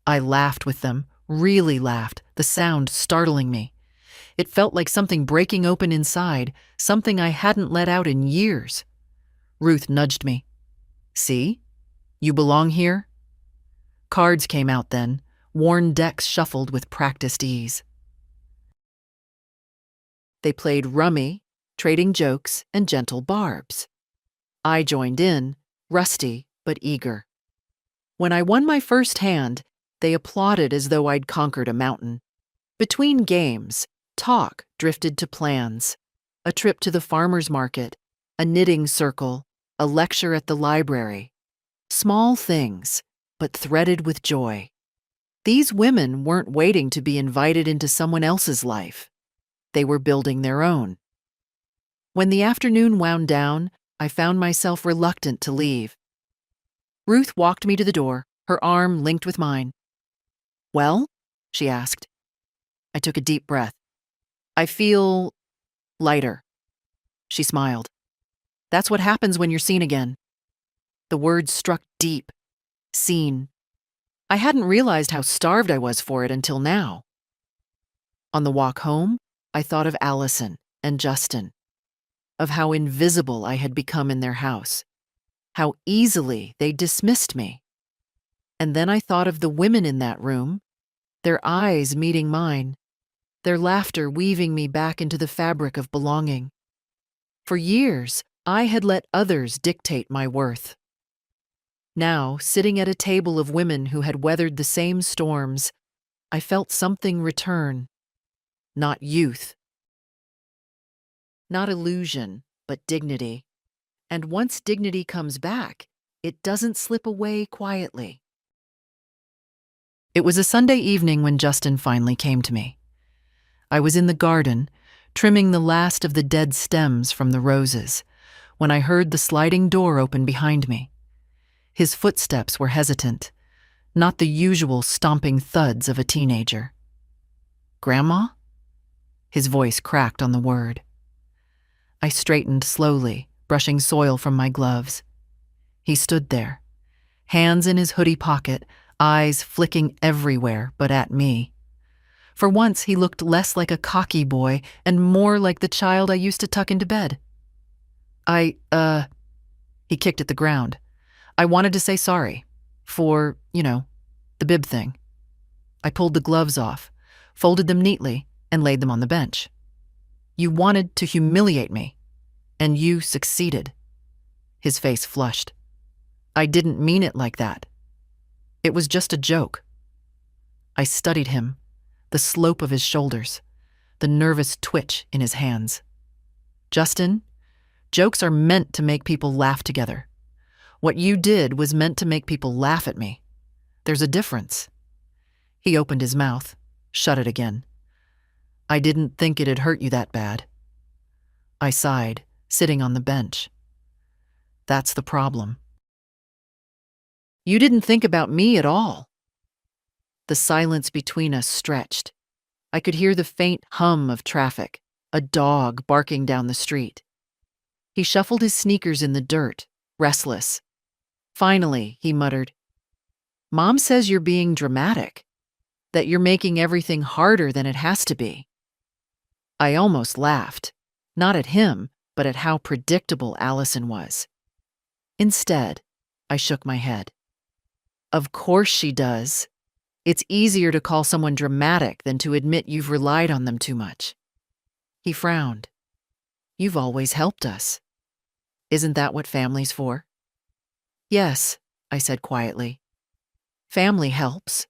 I laughed with them, really laughed, the sound startling me. It felt like something breaking open inside, something I hadn't let out in years. Ruth nudged me. "See? You belong here?" Cards came out then, worn decks shuffled with practiced ease. They played rummy, trading jokes and gentle barbs. I joined in, rusty but eager. When I won my first hand, they applauded as though I'd conquered a mountain. Between games, talk drifted to plans. A trip to the farmer's market, a knitting circle, a lecture at the library. Small things, but threaded with joy. These women weren't waiting to be invited into someone else's life. They were building their own. When the afternoon wound down, I found myself reluctant to leave. Ruth walked me to the door, her arm linked with mine. "Well?" she asked. I took a deep breath. "I feel lighter." She smiled. "That's what happens when you're seen again." The words struck deep. Seen. I hadn't realized how starved I was for it until now. On the walk home, I thought of Allison and Justin, of how invisible I had become in their house, how easily they dismissed me. And then I thought of the women in that room, their eyes meeting mine, their laughter weaving me back into the fabric of belonging. For years, I had let others dictate my worth. Now, sitting at a table of women who had weathered the same storms, I felt something return. Not youth. Not illusion, but dignity. And once dignity comes back, it doesn't slip away quietly. It was a Sunday evening when Justin finally came to me. I was in the garden, trimming the last of the dead stems from the roses, when I heard the sliding door open behind me. His footsteps were hesitant, not the usual stomping thuds of a teenager. "Grandma?" His voice cracked on the word. I straightened slowly, brushing soil from my gloves. He stood there, hands in his hoodie pocket, eyes flicking everywhere but at me. For once, he looked less like a cocky boy and more like the child I used to tuck into bed. He kicked at the ground. "I wanted to say sorry. For, the bib thing." I pulled the gloves off, folded them neatly, and laid them on the bench. "You wanted to humiliate me, and you succeeded." His face flushed. "I didn't mean it like that. It was just a joke." I studied him, the slope of his shoulders, the nervous twitch in his hands. "Justin, jokes are meant to make people laugh together. What you did was meant to make people laugh at me. There's a difference." He opened his mouth, shut it again. "I didn't think it'd hurt you that bad." I sighed, sitting on the bench. "That's the problem." "You didn't think about me at all." The silence between us stretched. I could hear the faint hum of traffic, a dog barking down the street. He shuffled his sneakers in the dirt, restless. Finally, he muttered, "Mom says you're being dramatic, that you're making everything harder than it has to be." I almost laughed, not at him, but at how predictable Allison was. Instead, I shook my head. "Of course she does. It's easier to call someone dramatic than to admit you've relied on them too much." He frowned. "You've always helped us. Isn't that what family's for?" "Yes," I said quietly. "Family helps,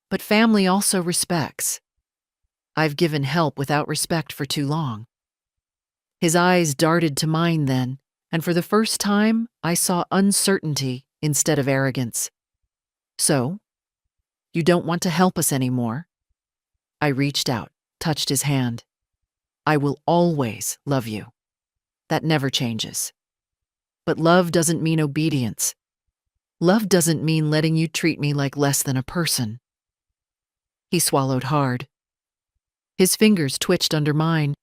but family also respects. I've given help without respect for too long." His eyes darted to mine then, and for the first time, I saw uncertainty instead of arrogance. "So, you don't want to help us anymore?" I reached out, touched his hand. "I will always love you. That never changes. But love doesn't mean obedience. Love doesn't mean letting you treat me like less than a person." He swallowed hard. His fingers twitched under mine,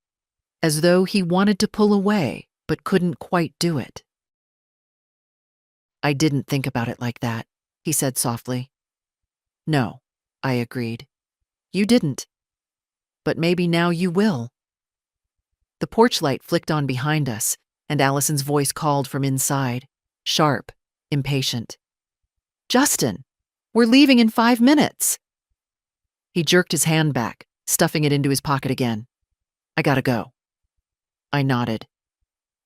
as though he wanted to pull away but couldn't quite do it. "I didn't think about it like that," he said softly. "No," I agreed. "You didn't. But maybe now you will." The porch light flicked on behind us, and Allison's voice called from inside, sharp, impatient. "Justin, we're leaving in 5 minutes." He jerked his hand back, stuffing it into his pocket again. "I gotta go." I nodded.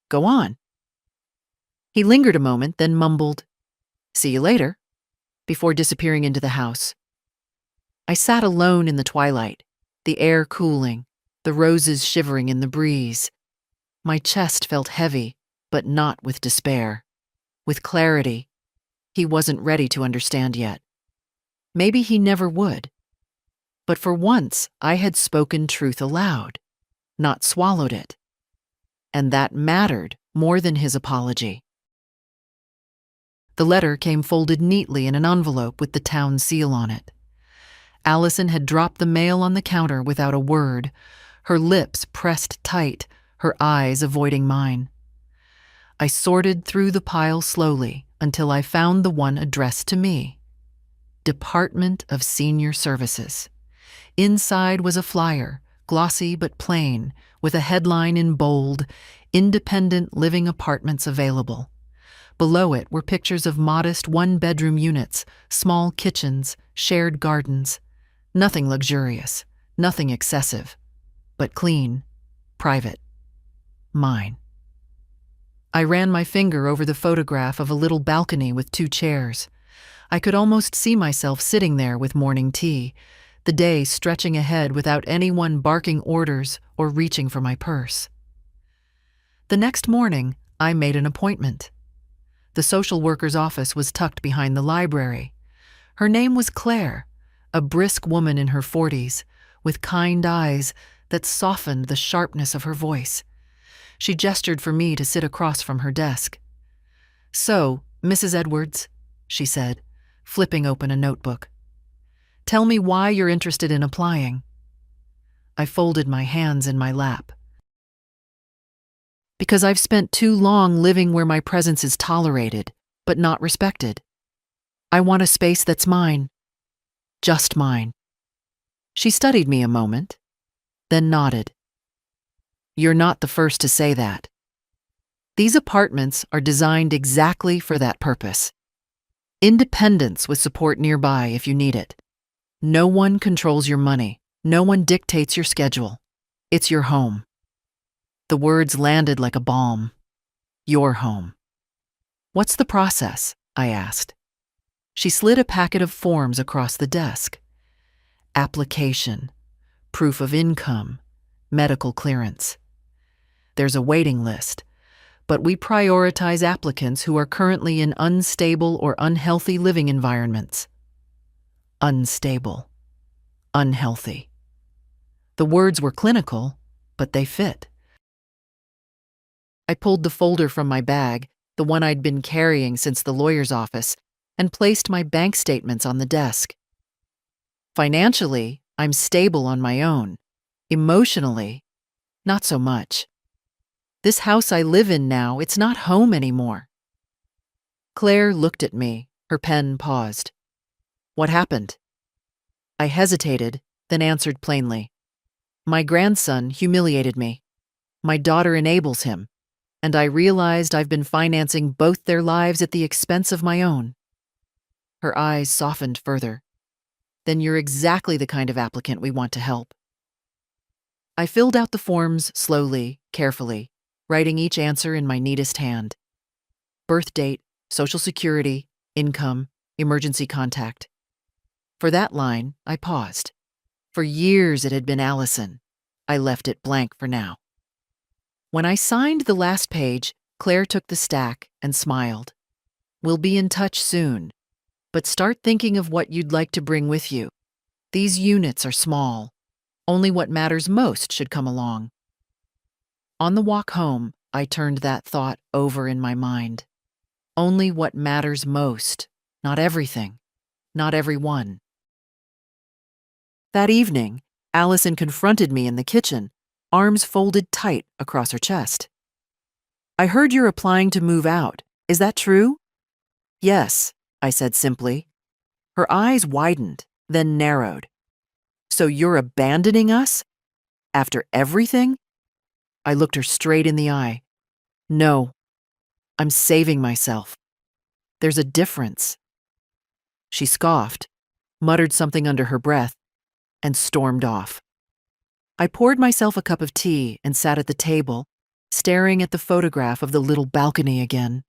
"Go on." He lingered a moment, then mumbled, "See you later," before disappearing into the house. I sat alone in the twilight, the air cooling, the roses shivering in the breeze. My chest felt heavy, but not with despair. With clarity. He wasn't ready to understand yet. Maybe he never would. But for once, I had spoken truth aloud, not swallowed it. And that mattered more than his apology. The letter came folded neatly in an envelope with the town seal on it. Allison had dropped the mail on the counter without a word, her lips pressed tight, her eyes avoiding mine. I sorted through the pile slowly until I found the one addressed to me. Department of Senior Services. Inside was a flyer, glossy but plain, with a headline in bold, "Independent Living Apartments Available." Below it were pictures of modest one-bedroom units, small kitchens, shared gardens. Nothing luxurious, nothing excessive, but clean, private, mine. I ran my finger over the photograph of a little balcony with 2 chairs. I could almost see myself sitting there with morning tea, the day stretching ahead without anyone barking orders or reaching for my purse. The next morning, I made an appointment. The social worker's office was tucked behind the library. Her name was Claire, a brisk woman in her 40s, with kind eyes that softened the sharpness of her voice. She gestured for me to sit across from her desk. "So, Mrs. Edwards," she said, flipping open a notebook. "Tell me why you're interested in applying." I folded my hands in my lap. "Because I've spent too long living where my presence is tolerated, but not respected. I want a space that's mine. Just mine." She studied me a moment, then nodded. "You're not the first to say that. These apartments are designed exactly for that purpose. Independence with support nearby if you need it. No one controls your money. No one dictates your schedule. It's your home." The words landed like a balm. Your home. "What's the process?" I asked. She slid a packet of forms across the desk. Application, proof of income, medical clearance. There's a waiting list, but we prioritize applicants who are currently in unstable or unhealthy living environments. Unstable. Unhealthy. The words were clinical, but they fit. I pulled the folder from my bag, the one I'd been carrying since the lawyer's office, and placed my bank statements on the desk. Financially, I'm stable on my own. Emotionally, not so much. This house I live in now, it's not home anymore. Claire looked at me, her pen paused. "What happened?" I hesitated, then answered plainly. "My grandson humiliated me. My daughter enables him, and I realized I've been financing both their lives at the expense of my own." Her eyes softened further. "Then you're exactly the kind of applicant we want to help." I filled out the forms slowly, carefully, writing each answer in my neatest hand. Birth date, Social Security, income, emergency contact. For that line, I paused. For years it had been Allison. I left it blank for now. When I signed the last page, Claire took the stack and smiled. "We'll be in touch soon, but start thinking of what you'd like to bring with you. These units are small. Only what matters most should come along." On the walk home, I turned that thought over in my mind. Only what matters most, not everything, not everyone. That evening, Allison confronted me in the kitchen, arms folded tight across her chest. "I heard you're applying to move out. Is that true?" "Yes," I said simply. Her eyes widened, then narrowed. "So you're abandoning us? After everything?" I looked her straight in the eye. "No, I'm saving myself. There's a difference." She scoffed, muttered something under her breath, and stormed off. I poured myself a cup of tea and sat at the table, staring at the photograph of the little balcony again.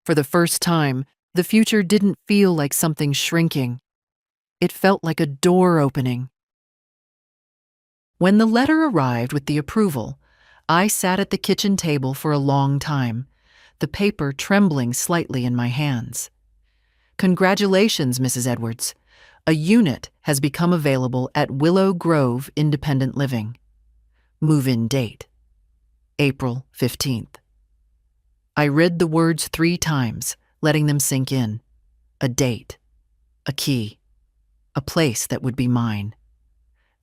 For the first time, the future didn't feel like something shrinking. It felt like a door opening. When the letter arrived with the approval, I sat at the kitchen table for a long time, the paper trembling slightly in my hands. "Congratulations, Mrs. Edwards. A unit has become available at Willow Grove Independent Living. Move-in date, April 15th. I read the words 3 times, letting them sink in. A date, a key, a place that would be mine.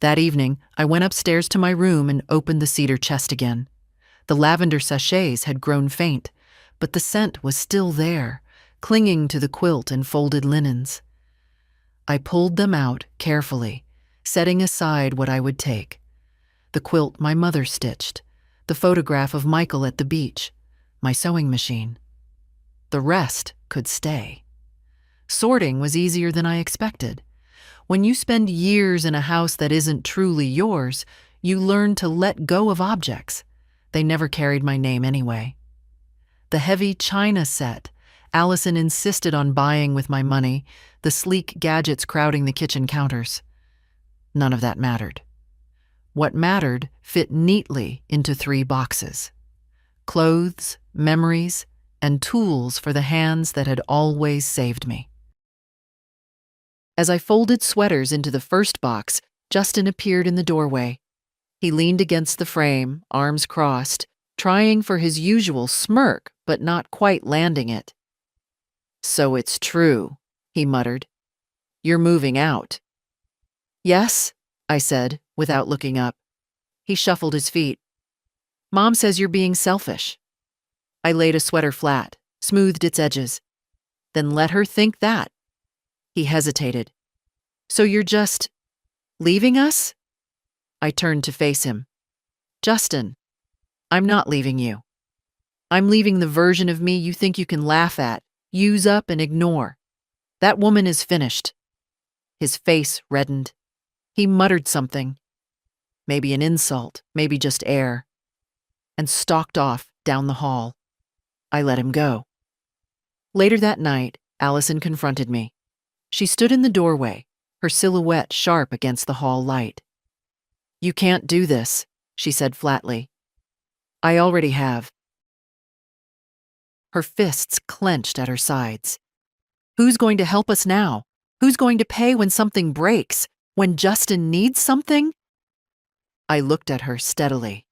That evening, I went upstairs to my room and opened the cedar chest again. The lavender sachets had grown faint, but the scent was still there, clinging to the quilt and folded linens. I pulled them out carefully, setting aside what I would take. The quilt my mother stitched, the photograph of Michael at the beach, my sewing machine. The rest could stay. Sorting was easier than I expected. When you spend years in a house that isn't truly yours, you learn to let go of objects. They never carried my name anyway. The heavy china set Allison insisted on buying with my money, the sleek gadgets crowding the kitchen counters. None of that mattered. What mattered fit neatly into 3 boxes: clothes, memories, and tools for the hands that had always saved me. As I folded sweaters into the first box, Justin appeared in the doorway. He leaned against the frame, arms crossed, trying for his usual smirk, but not quite landing it. "So it's true," he muttered. "You're moving out." "Yes," I said, without looking up. He shuffled his feet. "Mom says you're being selfish." I laid a sweater flat, smoothed its edges. "Then let her think that." He hesitated. "So you're just leaving us?" I turned to face him. "Justin, I'm not leaving you. I'm leaving the version of me you think you can laugh at, use up, and ignore. That woman is finished." His face reddened. He muttered something. Maybe an insult, maybe just air, and stalked off down the hall. I let him go. Later that night, Allison confronted me. She stood in the doorway, her silhouette sharp against the hall light. "You can't do this," she said flatly. "I already have." Her fists clenched at her sides. "Who's going to help us now? Who's going to pay when something breaks? When Justin needs something?" I looked at her steadily.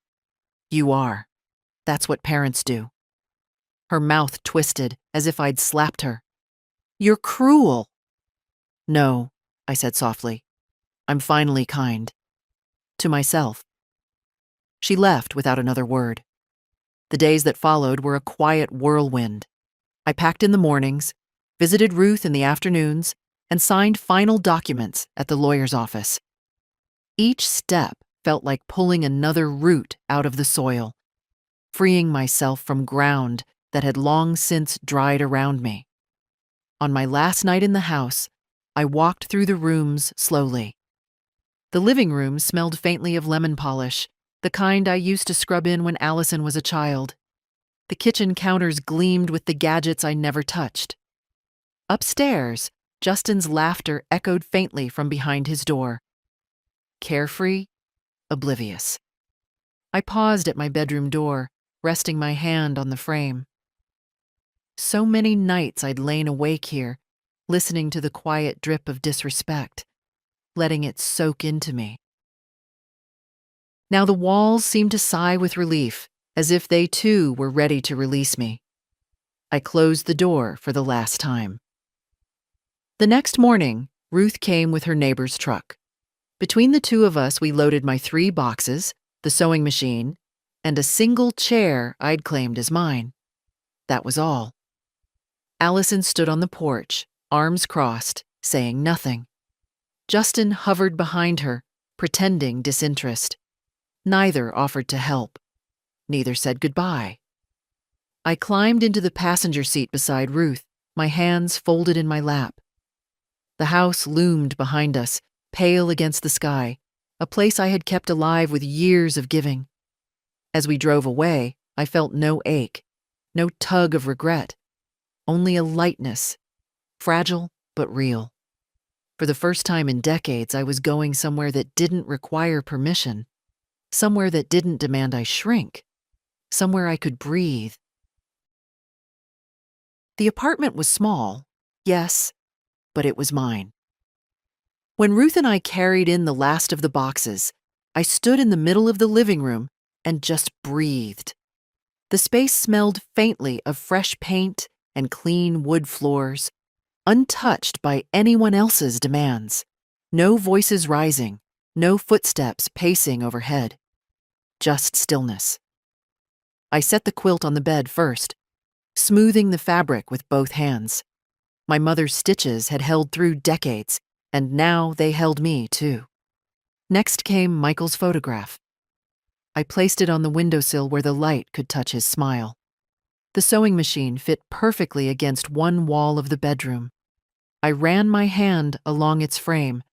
"You are. That's what parents do." Her mouth twisted as if I'd slapped her. "You're cruel." "No," I said softly. "I'm finally kind. To myself." She left without another word. The days that followed were a quiet whirlwind. I packed in the mornings, visited Ruth in the afternoons, and signed final documents at the lawyer's office. Each step felt like pulling another root out of the soil, freeing myself from ground that had long since dried around me. On my last night in the house, I walked through the rooms slowly. The living room smelled faintly of lemon polish, the kind I used to scrub in when Allison was a child. The kitchen counters gleamed with the gadgets I never touched. Upstairs, Justin's laughter echoed faintly from behind his door. Carefree, oblivious. I paused at my bedroom door, resting my hand on the frame. So many nights I'd lain awake here, listening to the quiet drip of disrespect, letting it soak into me. Now the walls seemed to sigh with relief, as if they too were ready to release me. I closed the door for the last time. The next morning, Ruth came with her neighbor's truck. Between the two of us, we loaded my 3 boxes, the sewing machine, and a single chair I'd claimed as mine. That was all. Allison stood on the porch, arms crossed, saying nothing. Justin hovered behind her, pretending disinterest. Neither offered to help. Neither said goodbye. I climbed into the passenger seat beside Ruth, my hands folded in my lap. The house loomed behind us, pale against the sky, a place I had kept alive with years of giving. As we drove away, I felt no ache, no tug of regret, only a lightness, fragile but real. For the first time in decades, I was going somewhere that didn't require permission, somewhere that didn't demand I shrink, somewhere I could breathe. The apartment was small, yes, but it was mine. When Ruth and I carried in the last of the boxes, I stood in the middle of the living room and just breathed. The space smelled faintly of fresh paint and clean wood floors, untouched by anyone else's demands. No voices rising, no footsteps pacing overhead. Just stillness. I set the quilt on the bed first, smoothing the fabric with both hands. My mother's stitches had held through decades, and now they held me too. Next came Michael's photograph. I placed it on the windowsill where the light could touch his smile. The sewing machine fit perfectly against one wall of the bedroom. I ran my hand along its frame,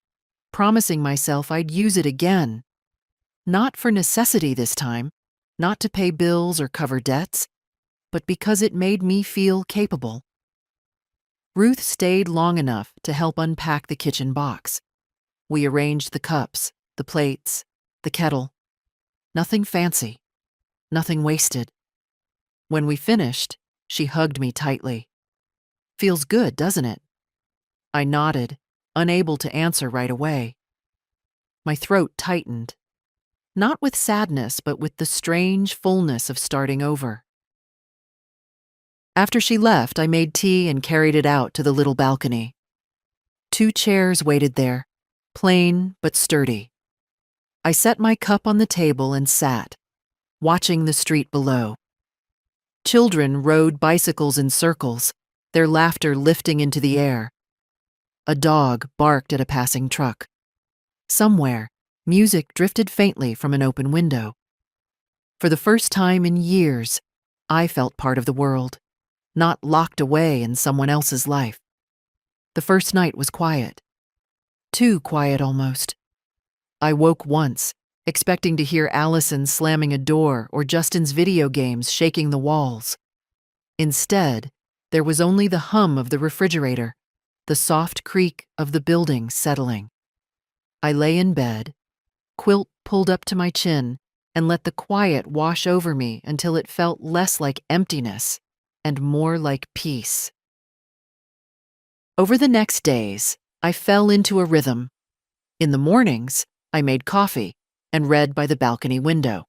promising myself I'd use it again. Not for necessity this time, not to pay bills or cover debts, but because it made me feel capable. Ruth stayed long enough to help unpack the kitchen box. We arranged the cups, the plates, the kettle. Nothing fancy, nothing wasted. When we finished, she hugged me tightly. "Feels good, doesn't it?" I nodded, unable to answer right away. My throat tightened, not with sadness, but with the strange fullness of starting over. After she left, I made tea and carried it out to the little balcony. 2 chairs waited there, plain but sturdy. I set my cup on the table and sat, watching the street below. Children rode bicycles in circles, their laughter lifting into the air. A dog barked at a passing truck. Somewhere, music drifted faintly from an open window. For the first time in years, I felt part of the world, not locked away in someone else's life. The first night was quiet. Too quiet almost. I woke once, expecting to hear Allison slamming a door or Justin's video games shaking the walls. Instead, there was only the hum of the refrigerator, the soft creak of the building settling. I lay in bed, quilt pulled up to my chin, and let the quiet wash over me until it felt less like emptiness and more like peace. Over the next days, I fell into a rhythm. In the mornings, I made coffee and read by the balcony window.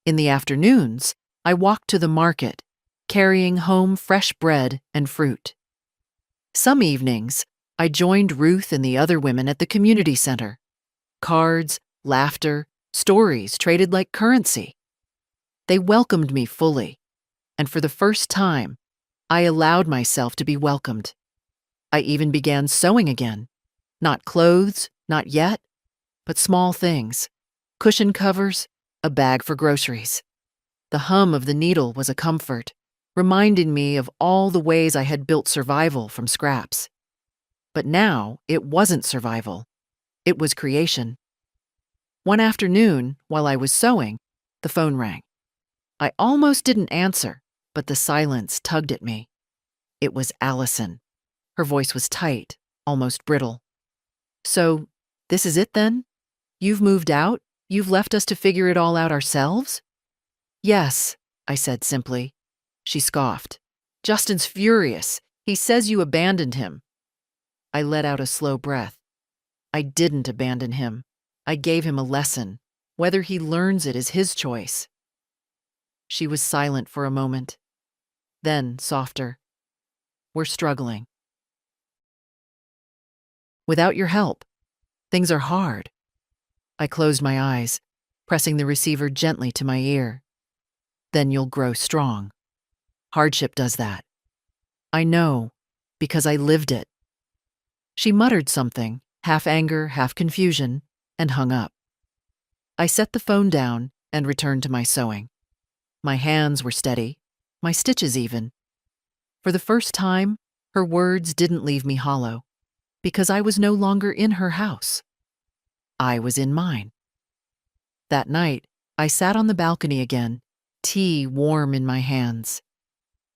In the afternoons, I walked to the market, carrying home fresh bread and fruit. Some evenings, I joined Ruth and the other women at the community center. Cards, laughter, stories traded like currency. They welcomed me fully, and for the first time, I allowed myself to be welcomed. I even began sewing again. Not clothes, not yet, but small things. Cushion covers, a bag for groceries. The hum of the needle was a comfort, reminding me of all the ways I had built survival from scraps. But now, it wasn't survival. It was creation. One afternoon, while I was sewing, the phone rang. I almost didn't answer, but the silence tugged at me. It was Allison. Her voice was tight, almost brittle. "So, this is it then? You've moved out? You've left us to figure it all out ourselves?" "Yes," I said simply. She scoffed. "Justin's furious. He says you abandoned him." I let out a slow breath. I didn't abandon him. I gave him a lesson. Whether he learns it is his choice. She was silent for a moment. Then, softer. "We're struggling. Without your help, things are hard." I closed my eyes, pressing the receiver gently to my ear. Then you'll grow strong. Hardship does that. I know, because I lived it. She muttered something, half anger, half confusion, and hung up. I set the phone down and returned to my sewing. My hands were steady, my stitches even. For the first time, her words didn't leave me hollow, because I was no longer in her house. I was in mine. That night, I sat on the balcony again, tea warm in my hands.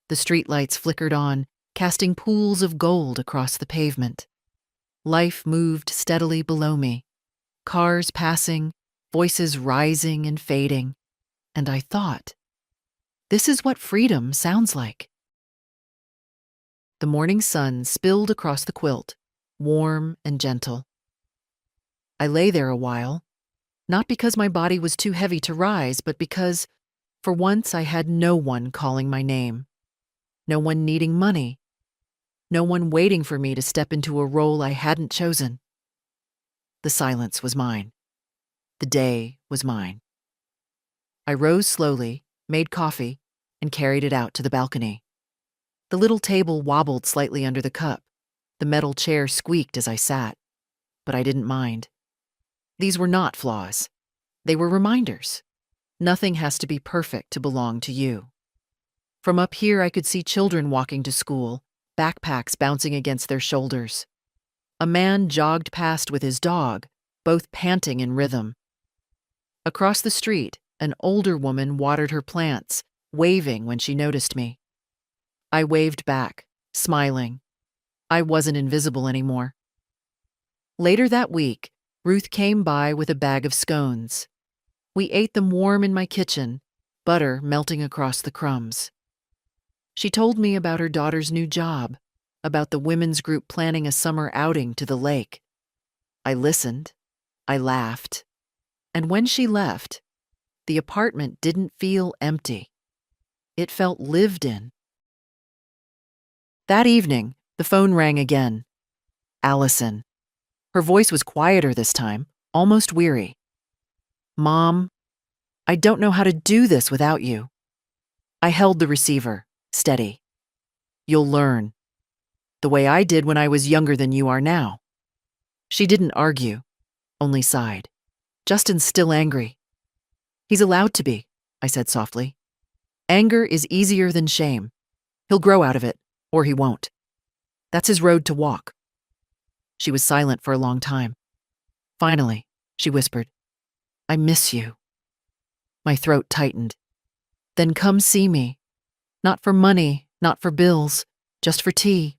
The streetlights flickered on, casting pools of gold across the pavement. Life moved steadily below me, cars passing, voices rising and fading, and I thought, this is what freedom sounds like. The morning sun spilled across the quilt, warm and gentle. I lay there a while, not because my body was too heavy to rise, but because, for once, I had no one calling my name, no one needing money, no one waiting for me to step into a role I hadn't chosen. The silence was mine. The day was mine. I rose slowly, made coffee, and carried it out to the balcony. The little table wobbled slightly under the cup. The metal chair squeaked as I sat, but I didn't mind. These were not flaws. They were reminders. Nothing has to be perfect to belong to you. From up here, I could see children walking to school, backpacks bouncing against their shoulders. A man jogged past with his dog, both panting in rhythm. Across the street, an older woman watered her plants, waving when she noticed me. I waved back, smiling. I wasn't invisible anymore. Later that week, Ruth came by with a bag of scones. We ate them warm in my kitchen, butter melting across the crumbs. She told me about her daughter's new job, about the women's group planning a summer outing to the lake. I listened, I laughed, and when she left, the apartment didn't feel empty. It felt lived in. That evening, the phone rang again. Allison. Her voice was quieter this time, almost weary. Mom, I don't know how to do this without you. I held the receiver, steady. You'll learn. The way I did when I was younger than you are now. She didn't argue, only sighed. Justin's still angry. He's allowed to be, I said softly. Anger is easier than shame. He'll grow out of it, or he won't. That's his road to walk. She was silent for a long time. Finally, she whispered, I miss you. My throat tightened. Then come see me. Not for money, not for bills, just for tea.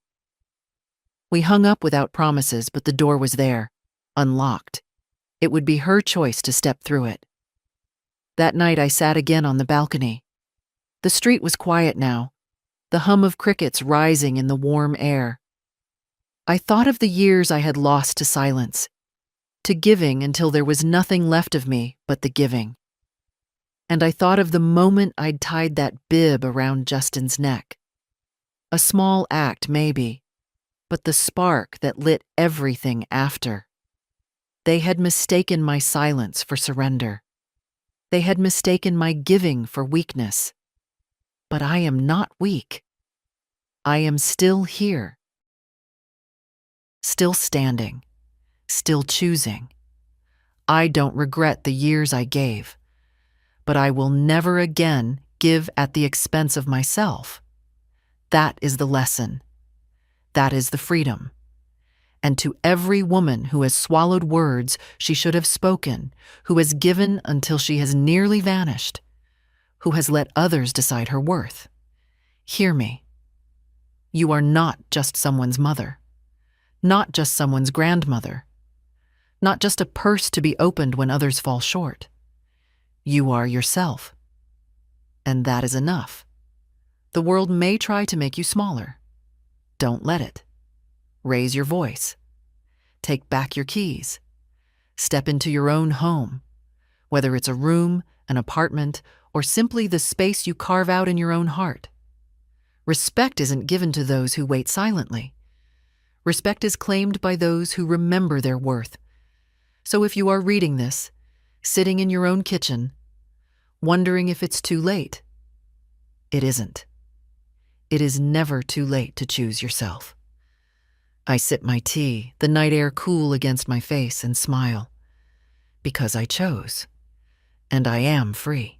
We hung up without promises, but the door was there, unlocked. It would be her choice to step through it. That night I sat again on the balcony. The street was quiet now, the hum of crickets rising in the warm air. I thought of the years I had lost to silence, to giving until there was nothing left of me but the giving. And I thought of the moment I'd tied that bib around Justin's neck. A small act, maybe, but the spark that lit everything after. They had mistaken my silence for surrender. They had mistaken my giving for weakness. But I am not weak. I am still here. Still standing. Still choosing. I don't regret the years I gave, but I will never again give at the expense of myself. That is the lesson. That is the freedom. And to every woman who has swallowed words she should have spoken, who has given until she has nearly vanished, who has let others decide her worth, hear me. You are not just someone's mother, not just someone's grandmother, not just a purse to be opened when others fall short. You are yourself. And that is enough. The world may try to make you smaller. Don't let it. Raise your voice. Take back your keys. Step into your own home, whether it's a room, an apartment, or simply the space you carve out in your own heart. Respect isn't given to those who wait silently. Respect is claimed by those who remember their worth, So if you are reading this, sitting in your own kitchen, wondering if it's too late, it isn't. It is never too late to choose yourself. I sip my tea, the night air cool against my face, and smile. Because I chose. And I am free.